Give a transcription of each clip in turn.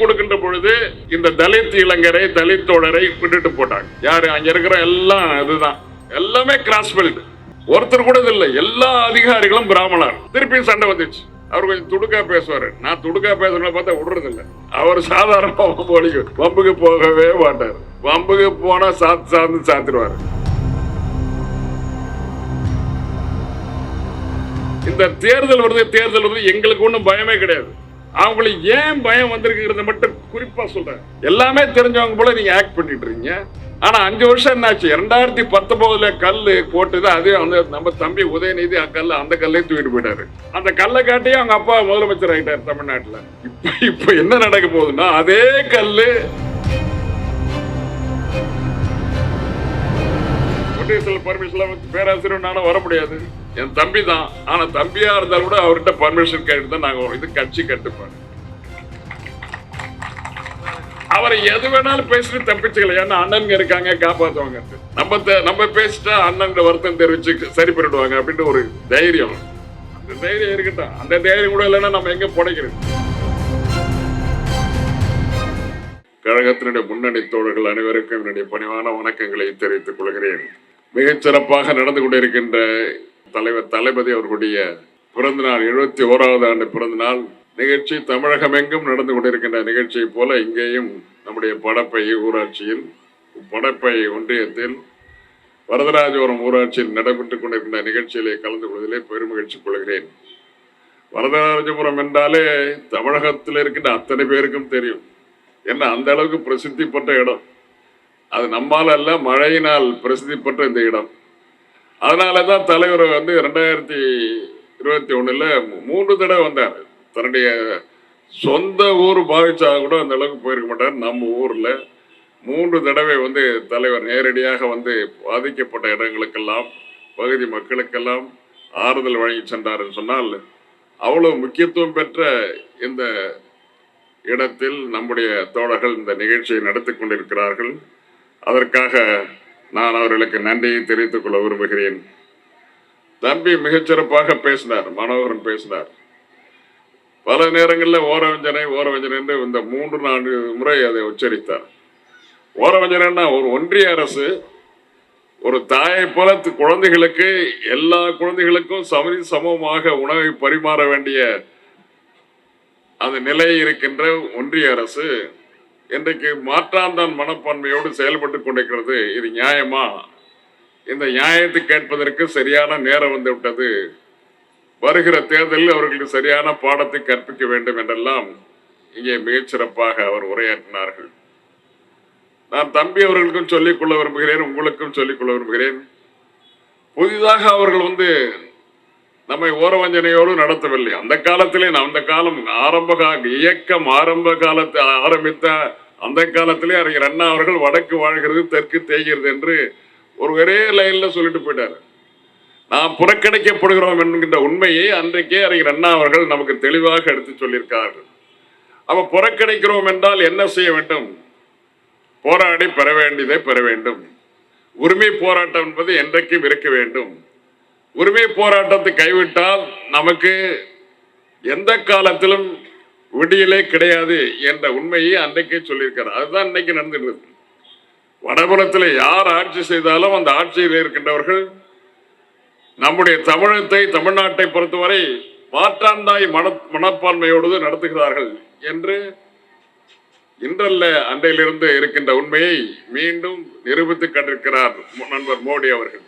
கொடுக்கின்ற பொழுது இந்த தலித் இளைஞரை தலித் தோழரை விட்டுட்டு போட்டாங்க. யாரு அங்க இருக்கிற எல்லாம் இதுதான், எல்லாமே கிராஸ் பெல்ட், ஒருத்தர் கூட இல்லை, எல்லா அதிகாரிகளும் பிராமணர். திருப்பி சண்டை வந்துச்சு. அவர் கொஞ்சம் துடுக்கா பேசுவாரு, நான் துடுக்கா பேசுறேன் பார்த்தா விடுறது இல்லை. அவர் சாதாரண வம்புக்கு போகவே மாட்டார். வம்புக்கு போனா சார்ந்து சாத்திடுவாரு. இந்த தேர்தல் வருது எங்களுக்கு ஒன்றும் பயமே கிடையாது. அவங்களுக்கு ஏன் பயம் வந்திருக்குங்கிறத மட்டும் குறிப்பா சொல்றேன். எல்லாமே தெரிஞ்சவங்க போல நீங்க ஆக்ட் பண்ணிட்டு இருக்கீங்க. ஆனா 5 வருஷம் என்னாச்சு? 2019 கல்லு போட்டுது. அதே வந்து நம்ம தம்பி உதயநிதி அந்த கல்லையும் தூக்கிட்டு போயிட்டாரு. அந்த கல்லை காட்டியே அவங்க அப்பா முதலமைச்சர் ஆகிட்டார் தமிழ்நாட்டுல. இப்ப என்ன நடக்க போகுதுன்னா, அதே கல்லு பர்மிஷன் பேராசிரியர் நானும் வர முடியாது. என் தம்பி தான். ஆனா தம்பியா இருந்தாலும் கூட அவர்கிட்ட பர்மிஷன் கேட்டு தான் நாங்க இது கட்சி கட்டுப்பாடு. அவரை எது வேணாலும் பேசிட்டு தப்பிச்சுக்கல. ஏன்னா அண்ணன் இருக்காங்க, காப்பாத்துவாங்க. நம்ம பேசிட்டா அண்ணன் வருத்தம் தெரிவிச்சு சரி பண்ணிடுவாங்க அப்படின்ட்டு ஒரு தைரியம். அந்த தைரியம் இருக்கட்டும். அந்த தைரியம் கூட இல்லைன்னா நம்ம எங்க புடைக்கிறது? கழகத்தினுடைய முன்னணி தோழர்கள் அனைவருக்கும் என்னுடைய பணிவான வணக்கங்களை தெரிவித்துக் கொள்கிறேன். மிகச்சிறப்பாக நடந்து கொண்டிருக்கின்ற தலைவர் தளபதி அவர்களுடைய பிறந்தநாள், 71வது ஆண்டு பிறந்தநாள் நிகழ்ச்சி தமிழகம் எங்கும் நடந்து கொண்டிருக்கின்ற நிகழ்ச்சியை போல இங்கேயும் நம்முடைய படப்பை ஊராட்சியில், படப்பை ஒன்றியத்தில், வரதராஜபுரம் ஊராட்சியில் நடைபெற்றுக் கொண்டிருக்கின்ற நிகழ்ச்சியிலே கலந்து கொள்வதிலே பெருமகிழ்ச்சி கொள்கிறேன். வரதராஜபுரம் என்றாலே தமிழகத்தில் இருக்கின்ற அத்தனை பேருக்கும் தெரியும். ஏன்னா அந்த அளவுக்கு பிரசித்தி பெற்ற இடம். அது நம்மால் அல்ல, மழையினால் பிரசித்தி பெற்ற இந்த இடம். அதனாலதான் தலைவர் வந்து 2021 3 தடவை வந்தார். தன்னுடைய சொந்த ஊர் பாவிச்சா கூட அந்த அளவுக்கு போயிருக்க மாட்டார். நம்ம ஊர்ல 3 தடவை வந்து தலைவர் நேரடியாக வந்து பாதிக்கப்பட்ட இடங்களுக்கெல்லாம், பகுதி மக்களுக்கெல்லாம் ஆறுதல் வழங்கி சென்றார் என்று சொன்னால், அவ்வளவு முக்கியத்துவம் பெற்ற இந்த இடத்தில் நம்முடைய தோழர்கள் இந்த நிகழ்ச்சியை நடத்தி கொண்டிருக்கிறார்கள். அதற்காக நான் அவர்களுக்கு நன்றியை தெரிவித்துக் கொள்ள விரும்புகிறேன். தம்பி மிகச்சிறப்பாக பேசினார், மனோகரன் பேசினார். பல நேரங்களில் ஓரவஞ்சனை என்று இந்த 3-4 முறை அதை உச்சரித்தார். ஓரவஞ்சனைன்னா ஒரு ஒன்றிய அரசு ஒரு தாயை போல குழந்தைகளுக்கு, எல்லா குழந்தைகளுக்கும் சமமாக உணவை பரிமாற வேண்டிய அந்த நிலை இருக்கின்ற ஒன்றிய அரசு இன்றைக்கு மாற்றாந்தான் மனப்பான்மையோடு செயல்பட்டு கொண்டிருக்கிறது. இது நியாயமா? இந்த நியாயத்தை கேட்பதற்கு சரியான நேரம் வந்து விட்டது. வருகிற தேர்தலில் அவர்களுக்கு சரியான பாடத்தை கற்பிக்க வேண்டும் என்றெல்லாம் இங்கே மிகச்சிறப்பாக அவர் உரையாற்றினார்கள். நான் தம்பி அவர்களுக்கும் சொல்லிக்கொள்ள விரும்புகிறேன், உங்களுக்கும் சொல்லிக்கொள்ள விரும்புகிறேன். புதிதாக அவர்கள் வந்து நம்மை ஓரவஞ்சனையோடு நடத்தவில்லை. அந்த காலத்திலே, அந்த காலம் இயக்கம் ஆரம்ப காலத்தை ஆரம்பித்த அந்த காலத்திலே அறிஞர் அண்ணா அவர்கள் வடக்கு வாழ்கிறது தெற்கு தேய்கிறது என்று ஒரே லைன்ல சொல்லிட்டு போயிட்டாரு. நாம் புறக்கணிக்கப்படுகிறோம் என்கின்ற உண்மையை அன்றைக்கே அறிஞர் அண்ணா அவர்கள் நமக்கு தெளிவாக எடுத்து சொல்லியிருக்கார்கள். அப்ப புறக்கணிக்கிறோம் என்றால் என்ன செய்ய வேண்டும்? போராடி பெற வேண்டியதை பெற வேண்டும். உரிமை போராட்டம் என்பது என்றைக்கும் இருக்க வேண்டும். உரிமை போராட்டத்தை கைவிட்டால் நமக்கு எந்த காலத்திலும் விடியலே கிடையாது என்ற உண்மையை அன்றைக்கே சொல்லியிருக்கிறார். அதுதான் இன்னைக்கு நடந்துட்டு இருக்கு. வடபுறத்தில் யார் ஆட்சி செய்தாலும் அந்த ஆட்சியில் இருக்கின்றவர்கள் நம்முடைய தமிழ்நாட்டை பொறுத்தவரை மாற்றாந்தாய் மனப்பான்மையோடு நடத்துகிறார்கள் என்று இன்றல்ல அன்றையிலிருந்து இருக்கின்ற உண்மையை மீண்டும் நிரூபித்து கண்டிருக்கிறார் நண்பர் மோடி அவர்கள்.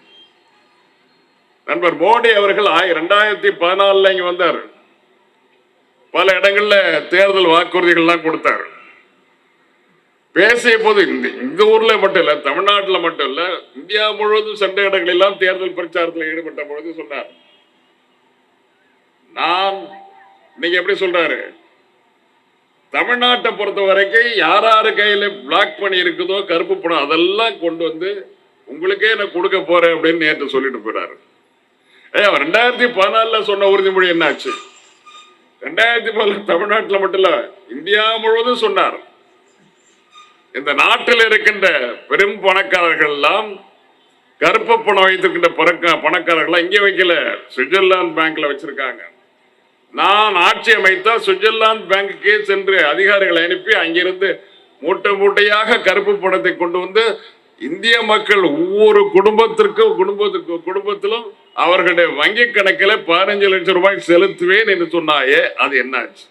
நண்பர் மோடி அவர்கள் 2014 இங்க வந்தார். பல இடங்கள்ல தேர்தல் வாக்குறுதிகள்லாம் கொடுத்தார். பேசிய போது இந்த ஊர்ல மட்டும் இல்ல, தமிழ்நாட்டில் மட்டும் இல்ல, இந்தியா முழுவதும் சென்ற இடங்களெல்லாம் தேர்தல் பிரச்சாரத்தில் ஈடுபட்ட பொழுது சொன்னார். நான் இன்னைக்கு எப்படி சொல்றாரு, தமிழ்நாட்டை பொறுத்த வரைக்கும் யாராரு கையில பிளாக் பண்ணி இருக்குதோ கருப்பு பணம் அதெல்லாம் கொண்டு வந்து உங்களுக்கே நான் கொடுக்க போறேன் அப்படின்னு நேற்று சொல்லிட்டு போயிடாரு. 2014 சொன்ன உறுதிமொழி என்னாச்சு? 2014 தமிழ்நாட்டில் மட்டும் இல்ல, இந்தியா முழுவதும் சொன்னார். இந்த நாட்டில் இருக்கின்ற பெரும் பணக்காரர்கள் எல்லாம் கருப்பு பணம் வைத்திருக்கின்ற பணக்காரர்கள் இங்கே வைக்கல, சுவிட்சர்லாந்து பேங்க்ல வச்சிருக்காங்க. நான் ஆட்சி அமைத்தால் சுவிட்சர்லாந்து பேங்குக்கே சென்று அதிகாரிகளை அனுப்பி அங்கிருந்து மூட்டை மூட்டையாக கருப்பு பணத்தை கொண்டு வந்து இந்திய மக்கள் ஒவ்வொரு குடும்பத்திலும் அவர்களுடைய வங்கி கணக்கில் 15 லட்சம் ரூபாய் செலுத்துவேன் என்று சொன்னாயே, அது என்னாச்சு?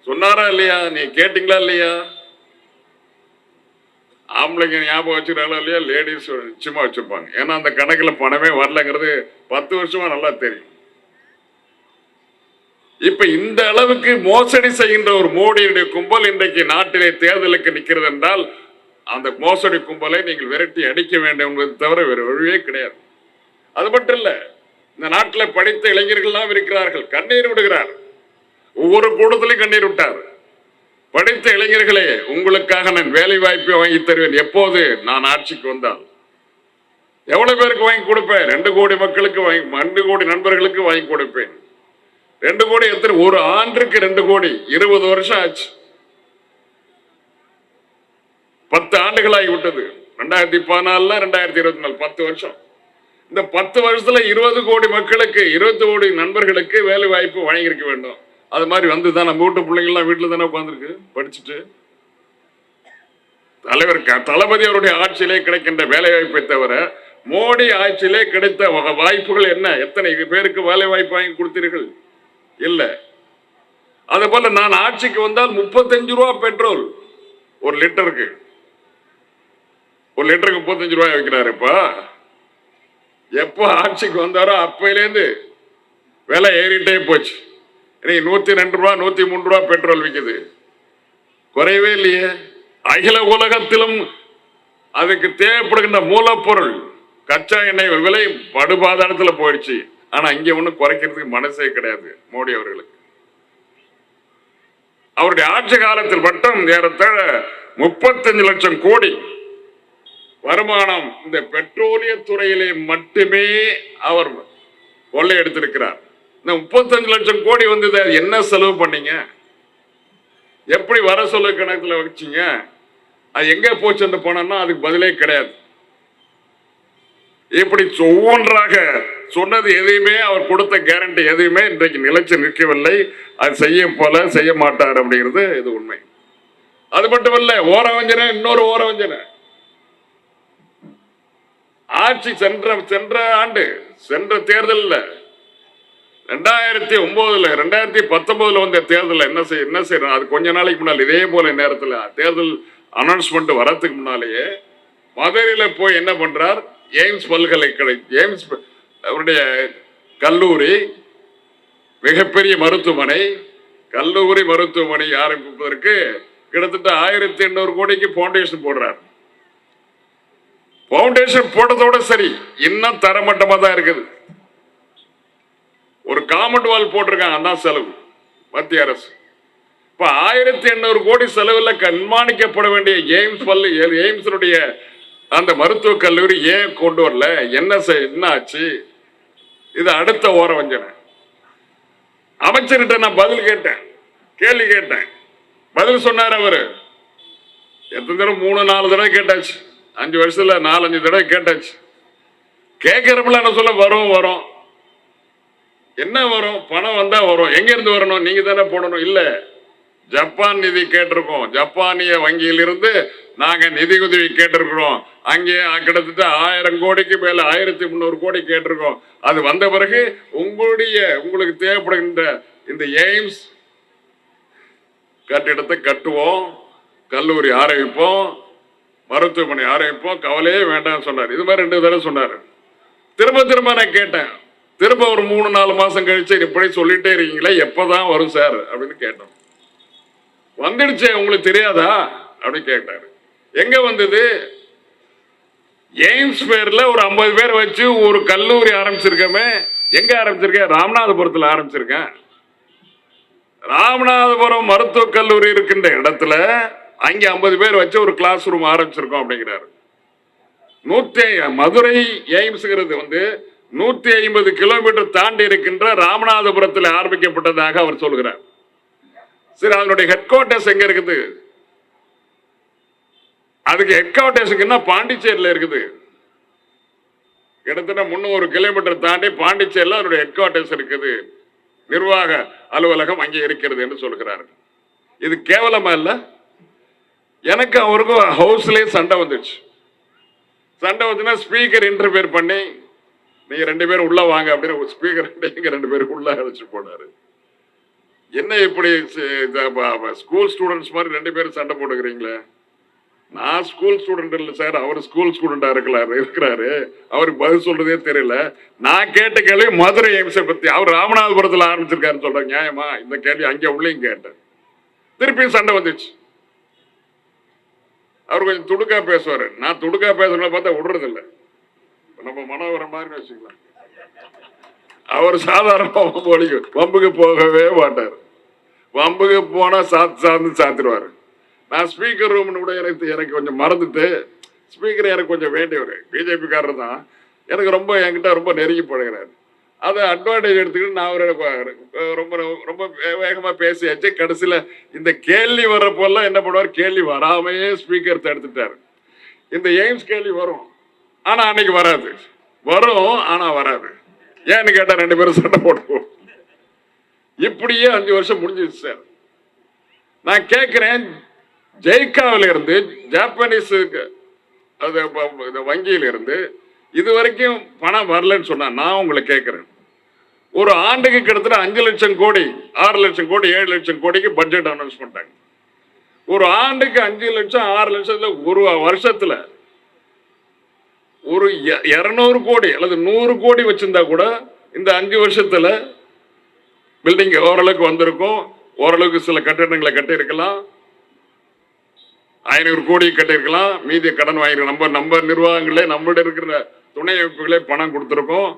சொன்னாரா இல்லையா? நீ கேட்டீங்களா இல்லையா? ஆம்பளைங்க ஞாபகம் வச்சுக்கிறாங்களா இல்லையா? லேடிஸ் நிச்சயமா வச்சிருப்பாங்க. ஏன்னா அந்த கணக்கில் பணமே வரலங்கிறது 10 வருஷமா நல்லா தெரியும். இப்ப இந்த அளவுக்கு மோசடி செய்கின்ற ஒரு மோடியுடைய கும்பல் இன்றைக்கு நாட்டிலே தேர்தலுக்கு நிற்கிறது என்றால் அந்த மோசடி கும்பலை நீங்கள் விரட்டி அடிக்க வேண்டும் என்பது தவிர வேறு வழியே கிடையாது. அது மட்டும் இல்ல, இந்த நாட்டில் படித்த இளைஞர்கள்லாம் இருக்கிறார்கள், கண்ணீர் விடுகிறார். ஒவ்வொரு கூட்டத்திலையும் கண்ணீர் விட்டார். படித்த இளைஞர்களே, உங்களுக்காக நான் வேலை வாய்ப்பை வாங்கி தருவேன் எப்போது நான் ஆட்சிக்கு வந்தால். எவ்வளவு பேருக்கு வாங்கி கொடுப்பேன்? 2 கோடி மக்களுக்கு 2 கோடி நண்பர்களுக்கு வாங்கி கொடுப்பேன். 2 கோடி எத்தனை? ஒரு ஆண்டுக்கு 2 கோடி. 20 வருஷம் ஆச்சு, 10 ஆண்டுகள் ஆகிவிட்டது. 2014 2024 10 வருஷம். இந்த 10 வருஷத்துல 20 கோடி மக்களுக்கு 20 கோடி நண்பர்களுக்கு வேலை வாய்ப்பு வழங்கியிருக்க வேண்டும். அது மாதிரி வந்துதான் நம்ம வீட்டு பிள்ளைங்கள்லாம் வீட்டில் தானே உட்காந்துருக்கு படிச்சுட்டு. தலைவர் தளபதி அவருடைய ஆட்சியிலே கிடைக்கின்ற வேலை வாய்ப்பை தவிர மோடி ஆட்சியிலே கிடைத்த வாய்ப்புகள் என்ன? எத்தனை பேருக்கு வேலை வாய்ப்பு வாங்கி கொடுத்தீர்கள்? இல்ல. அது போல நான் ஆட்சிக்கு வந்தால் 35 ரூபா பெட்ரோல் ஒரு லிட்டருக்கு. 1 லிட்டருக்கு 35 ரூபாய் வைக்கிறாருப்பா. எப்போ ஆட்சிக்கு வந்தாரோ அப்பையிலேருந்து விலை ஏறிட்டே போச்சு. இன்னைக்கு 102 ரூபா 103 ரூபா பெட்ரோல் விற்குது, குறையவே இல்லையே. அகில உலகத்திலும் அதுக்கு தேவைப்படுகின்ற மூலப்பொருள் கச்சா எண்ணெய் விலை படுபாதாரத்தில் போயிடுச்சு. ஆனா இங்க ஒண்ணு குறைக்கிறதுக்கு மனசே கிடையாது மோடி அவர்களுக்கு. அவருடைய ஆட்சி காலத்தில் மட்டும் ஏறத்தாழ 35 லட்சம் கோடி வருமானம் இந்த பெட்ரோலிய துறையிலே மட்டுமே அவர் கொள்ளை எடுத்திருக்கிறார். இந்த 35 லட்சம் கோடி வந்தது, அது என்ன செலவு பண்ணீங்க? எப்படி வர செலவு கணக்குல வச்சீங்க? அது எங்க போச்சு என்று போனோம்னா அதுக்கு பதிலே கிடையாது. இப்படி ஒவ்வொன்றாக சொன்னது எதையுமே, அவர் கொடுத்த கேரண்டி எதையுமே இன்றைக்கு நிலைச்சு நிற்கவில்லை. அது செய்ய மாட்டார் அப்படிங்கிறது இது உண்மை. அது மட்டுமல்ல, ஓரவஞ்சனை, இன்னொரு ஓரவஞ்சனை. ஆட்சி சென்ற ஆண்டு சென்ற தேர்தலில் 2009 2019 வந்த தேர்தலில் என்ன செய்யணும்? அது கொஞ்ச நாளைக்கு முன்னால் இதே போல நேரத்தில் தேர்தல் அனௌன்ஸ்மெண்ட் வரதுக்கு முன்னாலேயே மதுரையில போய் என்ன பண்றார்? எய்ம்ஸ் பல்கலைக்கழகம், எய்ம்ஸ் அவருடைய கல்லூரி, மிகப்பெரிய மருத்துவமனை, கல்லூரி மருத்துவமனை ஆரம்பிப்பதற்கு கிட்டத்தட்ட 1800 கோடிக்கு பவுண்டேஷன் போடுறார். பவுண்டேஷன் போட்டதோட சரி, இன்னும் தரமட்டமா தான் இருக்குது. ஒரு காமன் வால் போட்டிருக்காங்க, அதான் செலவு மத்திய அரசு. இப்ப 1800 கோடி செலவில் கண்காணிக்கப்பட வேண்டிய எய்ம்ஸ் அந்த மருத்துவக் கல்லூரி ஏன் கொண்டு வரல? என்ன ஆச்சு? இது அடுத்த ஓரவஞ்சனை. அமைச்சர்கிட்ட நான் கேள்வி கேட்டேன். பதில் சொன்னார் அவரு. எத்தனை தடவை? 3-4 தடவை கேட்டாச்சு. 5 வருஷத்துல 4-5 தடவை கேட்டாச்சு. கேட்கிறப்பல என்ன சொல்ல, வரும். என்ன வரும்? பணம் வந்தா வரும். எங்க இருந்து வரணும்? நீங்க தானே போடணும். இல்ல, ஜப்பான் நிதி கேட்டிருக்கோம். ஜப்பானிய வங்கியிலிருந்து நாங்க நிதி உதவி கேட்டிருக்கிறோம். அங்கே கிட்டத்தட்ட 1000 கோடிக்கு மேல 1300 கோடி கேட்டிருக்கோம். அது வந்த பிறகு உங்களுக்கு தேவைப்படுகின்ற இந்த எய்ம்ஸ் கட்டிடத்தை கட்டுவோம், கல்லூரி ஆரம்பிப்போம், மருத்துவமனை ஆரம்பிப்போம், கவலையே வேண்டாம் சொன்னார். இது மாதிரி 2 தடவை சொன்னார். திரும்ப நான் கேட்டேன். திரும்ப ஒரு 3-4 மாசம் கழிச்சு இப்படி சொல்லிட்டே இருக்கீங்களே, எப்பதான் வரும் சார் அப்படின்னு கேட்டோம். வந்துடுச்சு, உங்களுக்கு தெரியாதா அப்படின்னு கேட்டாரு. எங்க வந்தது? எய்ம்ஸ் பேர்ல ஒரு 50 பேர் வச்சு ஒரு கல்லூரி ஆரம்பிச்சிருக்கமே. எங்க ஆரம்பிச்சிருக்கேன்? ராமநாதபுரத்தில் ஆரம்பிச்சிருக்கேன். ராமநாதபுரம் மருத்துவக் கல்லூரி இருக்கின்ற இடத்துல அங்கே 50 பேர் வச்சு ஒரு கிளாஸ் ரூம் ஆரம்பிச்சிருக்கோம் அப்படிங்கிறாரு. மதுரை எய்ம்ஸ்ங்கிறது 150 கிலோமீட்டர் தாண்டி இருக்கின்ற ராமநாதபுரத்தில் ஆரம்பிக்கப்பட்டதாக அவர் சொல்கிறார். சரி, அதனுடைய ஹெட் குவார்டர்ஸ் எங்க இருக்குது? அதுக்கு ஹெட் குவார்டர்ஸ் பாண்டிச்சேரியில் இருக்குது. கிட்டத்தட்ட 300 கிலோமீட்டர் தாண்டி பாண்டிச்சேரியில் அதனுடைய ஹெட் குவார்டர்ஸ் இருக்குது. நிர்வாக அலுவலகம் அங்கே இருக்கிறது என்று சொல்கிறார்கள். இது கேவலமா இல்ல? எனக்கு அவருக்கும் ஹவுஸ்லயே சண்டை வந்துச்சு. சண்டை வந்துன்னா ஸ்பீக்கர் இன்டர்ஃபியர் பண்ணி நீங்க 2 பேரும் உள்ள வாங்க அப்படின்னு ஸ்பீக்கர் நீங்க 2 பேரும் உள்ள அழைச்சு போனாரு. என்ன இப்படி ஸ்கூல் ஸ்டூடெண்ட்ஸ் மாதிரி 2 பேரும் சண்டை போட்டுக்கிறீங்களே? நான் ஸ்கூல் ஸ்டூடெண்ட் இல்லை சார், அவர் ஸ்கூல் ஸ்டூடெண்டா இருக்கிறாரு. அவருக்கு பதில் சொல்றதே தெரியல. நான் கேட்ட கேள்வி மதுரை எய்ம்ஸை பத்தி, அவர் ராமநாதபுரத்தில் ஆரம்பிச்சிருக்காருன்னு சொல்றேன். நியாயமா? இந்த கேள்வி அங்கே உள்ளேயும் கேட்டேன். திருப்பியும் சண்டை வந்துச்சு. அவர் கொஞ்சம் துடுக்கா பேசுவாரு. நான் துடுக்கா பேசுறத பார்த்தா விடுறது இல்லை. நம்ம மனோகரன் மாதிரி வச்சுக்கலாம். அவர் சாதாரண வம்புக்கு போகவே மாட்டார். வம்புக்கு போனா சாத்திடுவாரு. நான் ஸ்பீக்கர் ரூம்னு கூட எனக்கு கொஞ்சம் மறந்துட்டு, ஸ்பீக்கர் எனக்கு கொஞ்சம் வேண்டியவர், பிஜேபி காரர் தான், எனக்கு ரொம்ப என்கிட்ட ரொம்ப நெருங்கி பழகிறாரு. அதை அட்வான்டேஜ் எடுத்துக்கிட்டு நான் ரொம்ப ரொம்ப வேகமாக பேசியாச்சு. கடைசியில் இந்த கேள்வி வர்றப்போல்லாம் என்ன பண்ணுவார், கேள்வி வராமையே ஸ்பீக்கர் தடுத்துட்டார். இந்த எய்ம்ஸ் கேள்வி வரும், ஆனால் அன்னைக்கு வராது. வரும், ஆனால் வராது. ஏன்னு கேட்டால் 2 பேரும் சண்டை போடுவோம். இப்படியே 5 வருஷம் முடிஞ்சிச்சு சார். நான் கேட்குறேன், ஜெய்காவில இருந்து ஜாப்பனீஸ் வங்கியிலிருந்து இது வரைக்கும் பணம் வரலன்னு சொன்னா நான் உங்களை கேட்கிறேன். ஒரு ஆண்டுக்கு கிட்டத்தட்ட 5 லட்சம் கோடி, 6 லட்சம் கோடி, 7 லட்சம் கோடிக்கு பட்ஜெட் அனௌன்ஸ் பண்ணிட்டாங்க. ஒரு ஆண்டுக்கு 5 லட்சம் 6 லட்சத்துல ஒரு வருஷத்துல ஒரு 200 கோடி அல்லது 100 கோடி வச்சிருந்தா கூட இந்த 5 வருஷத்துல பில்டிங் ஓரளவுக்கு வந்திருக்கும். ஓரளவுக்கு சில கட்டிடங்களை கட்டியிருக்கலாம், 500 கோடி கட்டியிருக்கலாம். மீதிய கடன் வாங்கிருக்கோம். நம்ம நிர்வாகங்களே நம்மகிட்ட இருக்கிற துணை அமைப்புகளே பணம் கொடுத்துருக்கோம்.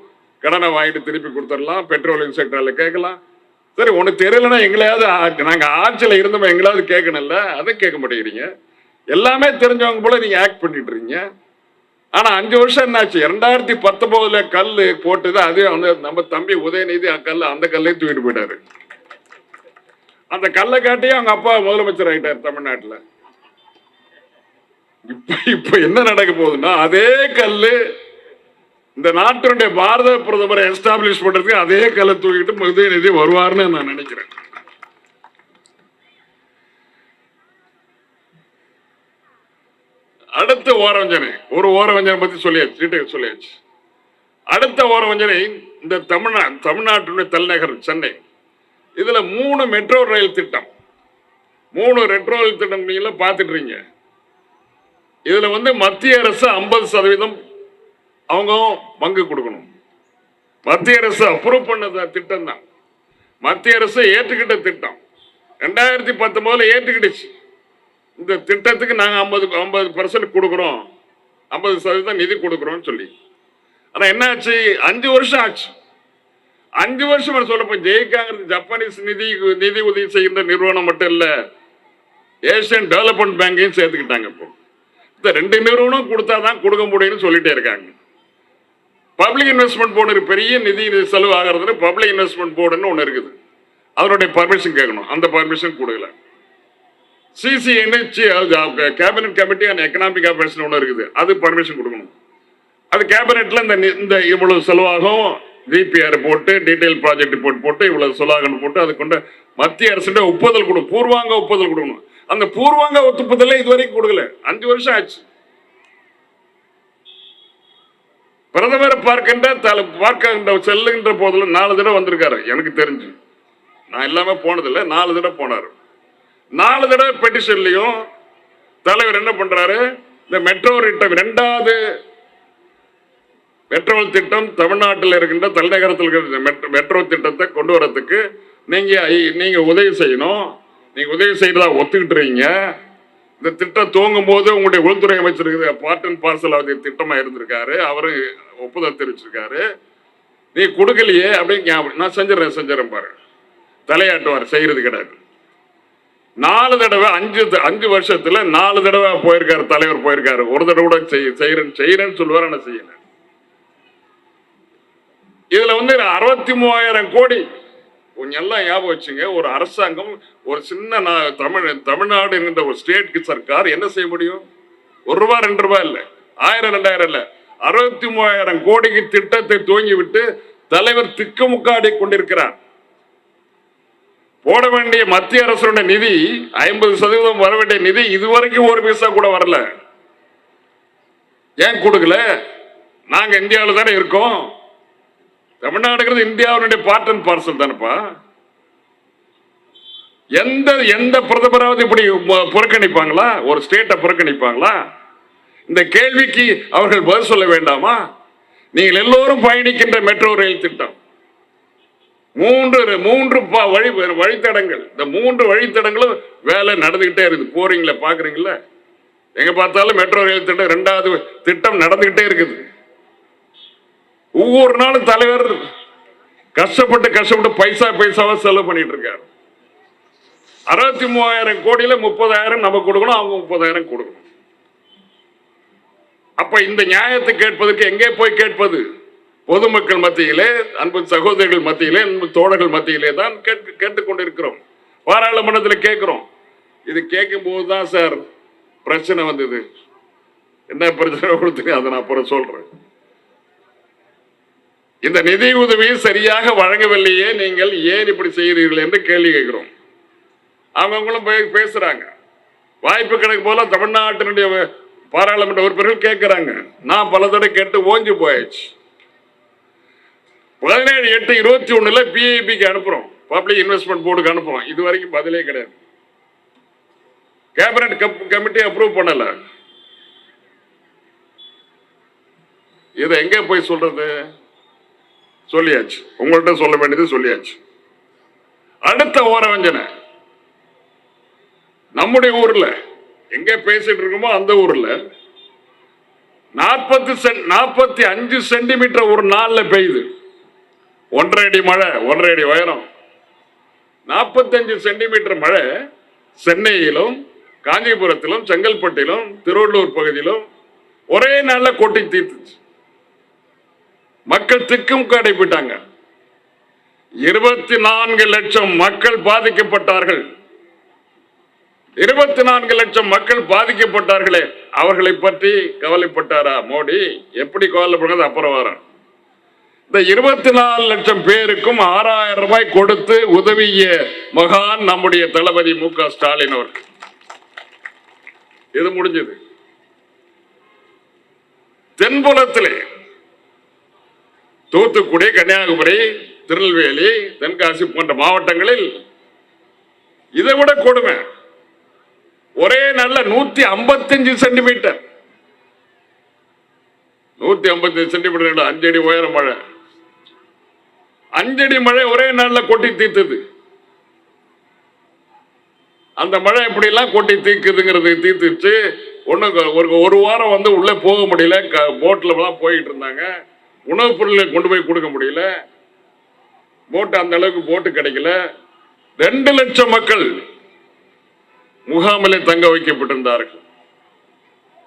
கடனை வாங்கிட்டு திருப்பி கொடுத்துடலாம். பெட்ரோலியம் செக்டர்ல கேட்கலாம். சரி, ஒன்று தெரியலன்னா எங்களையாவது, நாங்கள் ஆட்சியில் இருந்தோம், எங்களாவது கேட்கணும்ல, அதை கேட்க மாட்டேங்கிறீங்க. எல்லாமே தெரிஞ்சவங்க போல நீங்க ஆக்ட் பண்ணிட்டு இருக்கீங்க. ஆனா 5 வருஷம் என்னாச்சு? 2019 கல் போட்டுது. அதே வந்து நம்ம தம்பி உதயநிதி அந்த கல்லையும் தூக்கிட்டு போயிட்டாரு. அந்த கல்லை காட்டியே அவங்க அப்பா முதலமைச்சர் ஆயிட்டார் தமிழ்நாட்டில். இப்ப என்ன நடக்க போகுதுன்னா, அதே கல்லு இந்த நாட்டினுடைய பாரத பிரதமரை எஸ்டாப்ளிஷ் பண்றதுக்கு அதே கல்லை தூக்கிட்டு உதயநிதி வருவார்னு நான் நினைக்கிறேன். அடுத்த ஓரவஞ்சனை, ஒரு ஓரவஞ்சனை பத்தி சொல்லியாச்சு. அடுத்த ஓரவஞ்சனை இந்த தமிழ்நாட்டுடைய தலைநகர் சென்னை. இதுல 3 மெட்ரோ ரயில் திட்டம், 3 மெட்ரோ ரயில் திட்டம் நீங்க பார்த்துட்டு இருக்கீங்க. இதுல வந்து மத்திய அரசு 50% அவங்க பங்கு கொடுக்கணும். மத்திய அரசு அப்ரூவ் பண்ண திட்டம் தான், மத்திய அரசு ஏற்றுக்கிட்ட திட்டம். 2019 ஏற்றுக்கிடுச்சு. இந்த திட்டத்துக்கு நாங்க 50% கொடுக்கிறோம், 50% நிதி கொடுக்கிறோம் சொல்லி. ஆனா என்ன ஆச்சு? 5 வருஷம் ஆச்சு. 5 வருஷம் சொல்லப்போ ஜெயிக்காங்கிறது ஜப்பானீஸ் நிதி உதவி செய்கின்ற நிறுவனம் மட்டும் இல்ல, ஏசியன் டெவலப்மெண்ட் பேங்கையும் சேர்த்துக்கிட்டாங்க. இப்போ இந்த 2 நிறுவனம் கொடுத்தாதான் கொடுக்க முடியும்னு சொல்லிட்டே இருக்காங்க. பப்ளிக் இன்வெஸ்ட்மெண்ட் போர்டு பெரிய நிதி செலவு ஆகிறது. பப்ளிக் இன்வெஸ்ட்மெண்ட் போர்டுன்னு ஒன்று இருக்குது, அதனுடைய பர்மிஷன் கேட்கணும். அந்த பர்மிஷன் கொடுக்கல. CCNH cabinet committee and economic affairs ஒன்று இருக்குது, அது பர்மிஷன் கொடுக்கணும். அது கேபினெட்ல இந்த இவ்வளவு செலவாகும் டிபிஆர் போட்டு, டீடைல் ப்ராஜெக்ட் ரிப்போர்ட் போட்டு இவ்வளவு செலவாகும் போட்டு அது கொண்டு மத்திய அரசு ஒப்புதல் கொடுக்கும், பூர்வாங்க ஒப்புதல் கொடுக்கணும். அந்த பூர்வாங்க ஒப்புதலை இதுவரைக்கும் கொடுக்கல. 5 வருஷம் ஆச்சு. பிரதமரை பார்க்கின்ற செல்லுகின்ற போதுல 4 தடவை வந்திருக்காரு எனக்கு தெரிஞ்சு. நான் எல்லாமே போனதில்லை, 4 தடவை போனாரு. 4 தடவை பெட்டிஷன்லையும் தலைவர் என்ன பண்றாரு, இந்த மெட்ரோ திட்டம் 2வது மெட்ரோ திட்டம் தமிழ்நாட்டில் இருக்கின்ற தலைநகரத்தில் இருக்கிற மெட்ரோ திட்டத்தை கொண்டு வரதுக்கு நீங்க உதவி செய்யணும். நீங்க உதவி செய்யறதா ஒத்துக்கிட்டு இருக்கீங்க. இந்த திட்டம் துவங்கும் போது உங்களுடைய உள்துறை அமைச்சருக்கு பார்ட் அண்ட் பார்சல் திட்டமா இருந்திருக்காரு, அவரு ஒப்புதல் தெரிவிச்சிருக்காரு. நீ கொடுக்கலையே அப்படின்னு நான் செஞ்சிடறேன் பாரு, தலையாட்டுவார். செய்யறது கிடையாது. 4 தடவை 5 வருஷத்துல 4 தடவை போயிருக்காரு தலைவர், போயிருக்காரு. ஒரு தடவை கூட செய்யறேன்னு சொல்லுவார், ஆனா செய்யல. இதுல வந்து 63,000 கோடி. கொஞ்சம் எல்லாம் ஞாபகம் வச்சுங்க. ஒரு அரசாங்கம், ஒரு சின்ன தமிழ்நாடு என்கின்ற ஒரு ஸ்டேட் சர்க்கார் என்ன செய்ய முடியும்? 1 ரூபா 2 ரூபாய் இல்ல, 1000 2000 இல்ல, 63,000 கோடிக்கு திட்டத்தை துவங்கி விட்டு தலைவர் திக்குமுக்காடி கொண்டிருக்கிறார். போட வேண்டிய மத்திய அரசுடைய நிதி 50% வர வேண்டிய நிதி இதுவரைக்கும் ஒரு பைசா கூட வரல. ஏன் கொடுக்கல? நாங்க இந்தியாவில் தானே இருக்கோம். தமிழ்நாடுங்கிறது இந்தியாவுடைய பார்ட் அண்ட் பார்சல் தானப்பா. எந்த பிரதமராவது இப்படி புறக்கணிப்பாங்களா? ஒரு ஸ்டேட்டை புறக்கணிப்பாங்களா? இந்த கேள்விக்கு அவர்கள் பதில் சொல்ல வேண்டாமா? நீங்கள் எல்லோரும் பயணிக்கின்ற மெட்ரோ ரயில் திட்டம், மூன்று வழித்தடங்கள், இந்த 3 வழித்தடங்களும் வேலை நடந்துகிட்டே இருக்குது. போறீங்களா, பாக்குறீங்களா? எங்க பார்த்தாலும் மெட்ரோ ரயில் திட்டம் 2வது திட்டம் நடந்துகிட்டே இருக்குது. ஒவ்வொரு நாளும் தலைவர் கஷ்டப்பட்டு பைசாவா செலவு பண்ணிட்டு இருக்காரு. 63,000 கோடியில 30,000 நம்ம கொடுக்கணும், அவங்க 30,000 கொடுக்கணும். அப்ப இந்த நியாயத்தை கேட்பதற்கு எங்கே போய் கேட்பது? பொதுமக்கள் மத்தியிலே, அன்பு சகோதரர்கள் மத்தியிலே, அன்பு தோழர்கள் மத்தியிலே தான் கேட்டுக்கொண்டிருக்கிறோம். பாராளுமன்றத்தில் கேட்கிறோம். இது கேட்கும் போதுதான் சார் பிரச்சனை வந்தது. என்ன பிரச்சனை கொடுத்து அதை நான் அப்புறம் சொல்றேன். இந்த நிதி உதவி சரியாக வழங்கவில்லையே, நீங்கள் ஏன் இப்படி செய்கிறீர்கள் என்று கேள்வி கேட்கிறோம். அவங்களும் பேசுறாங்க. வாய்ப்பு கிடைக்கும் போல தமிழ்நாட்டினுடைய பாராளுமன்ற உறுப்பினர்கள் கேட்கிறாங்க. நான் பல தடவை கேட்டு ஓஞ்சி போயாச்சு. 17/8/21 பிஐபிக்கு அனுப்புறோம், பப்ளிக் இன்வெஸ்ட்மெண்ட் போர்டுக்கு அனுப்புறோம். இது வரைக்கும் பதிலே கிடையாது. கேபினட் கமிட்டி அப்ரூவ் பண்ணல. இதை எங்க போய் சொல்றது? சொல்லியாச்சு, உங்கள்கிட்ட சொல்ல வேண்டியது சொல்லியாச்சு. அடுத்த ஓரவஞ்சனை நம்முடைய ஊர்ல எங்க பேசிட்டு இருக்கோமோ அந்த ஊர்ல 45 சென்டிமீட்டர் ஒரு நாள்ல பெய்யுது. 1.5 அடி மழை, 1.5 அடி உயரம், 45 சென்டிமீட்டர் மழை சென்னையிலும், காஞ்சிபுரத்திலும், செங்கல்பட்டிலும், திருவள்ளூர் பகுதியிலும் ஒரே நாள்ல கொட்டி தீர்த்துச்சு. மக்கள் திக்கும் கடைபிட்டாங்க. 24 லட்சம் மக்கள் பாதிக்கப்பட்டார்கள். 24 லட்சம் மக்கள் பாதிக்கப்பட்டார்களே, அவர்களை பற்றி கவலைப்பட்டாரா மோடி? எப்படி கவலைப்படுறது அப்புறம் வர. இந்த 24 லட்சம் பேருக்கும் 6,000 ரூபாய் கொடுத்து உதவிய மகான் நம்முடைய தளபதி மு.க. ஸ்டாலின் அவர்கள். இது முடிஞ்சது. தென்புலத்திலே தூத்துக்குடி, கன்னியாகுமரி, திருநெல்வேலி, தென்காசி போன்ற மாவட்டங்களில் இதை விட கொடுமை. ஒரே நல்ல 155 சென்டிமீட்டர், 155 சென்டிமீட்டர், 5 அடி உயர மழை, 5 அடி மழை ஒரே நாள்ல கொட்டி தீர்த்தது. அந்த மழை எப்படி எல்லாம் கொட்டி தீர்க்குதுங்கிறது தீர்த்துச்சு. ஒரு வாரம் உள்ள போக முடியல. போட்ல எல்லாம் போயிட்டு இருந்தாங்க. உணவுப் பொருளை கொண்டு போய் கொடுக்க முடியல. போட்டு அந்த அளவுக்கு போட்டு கிடைக்கல. 2 லட்சம் மக்கள் முகாமிலே தங்க வைக்கப்பட்டிருந்தார்கள்.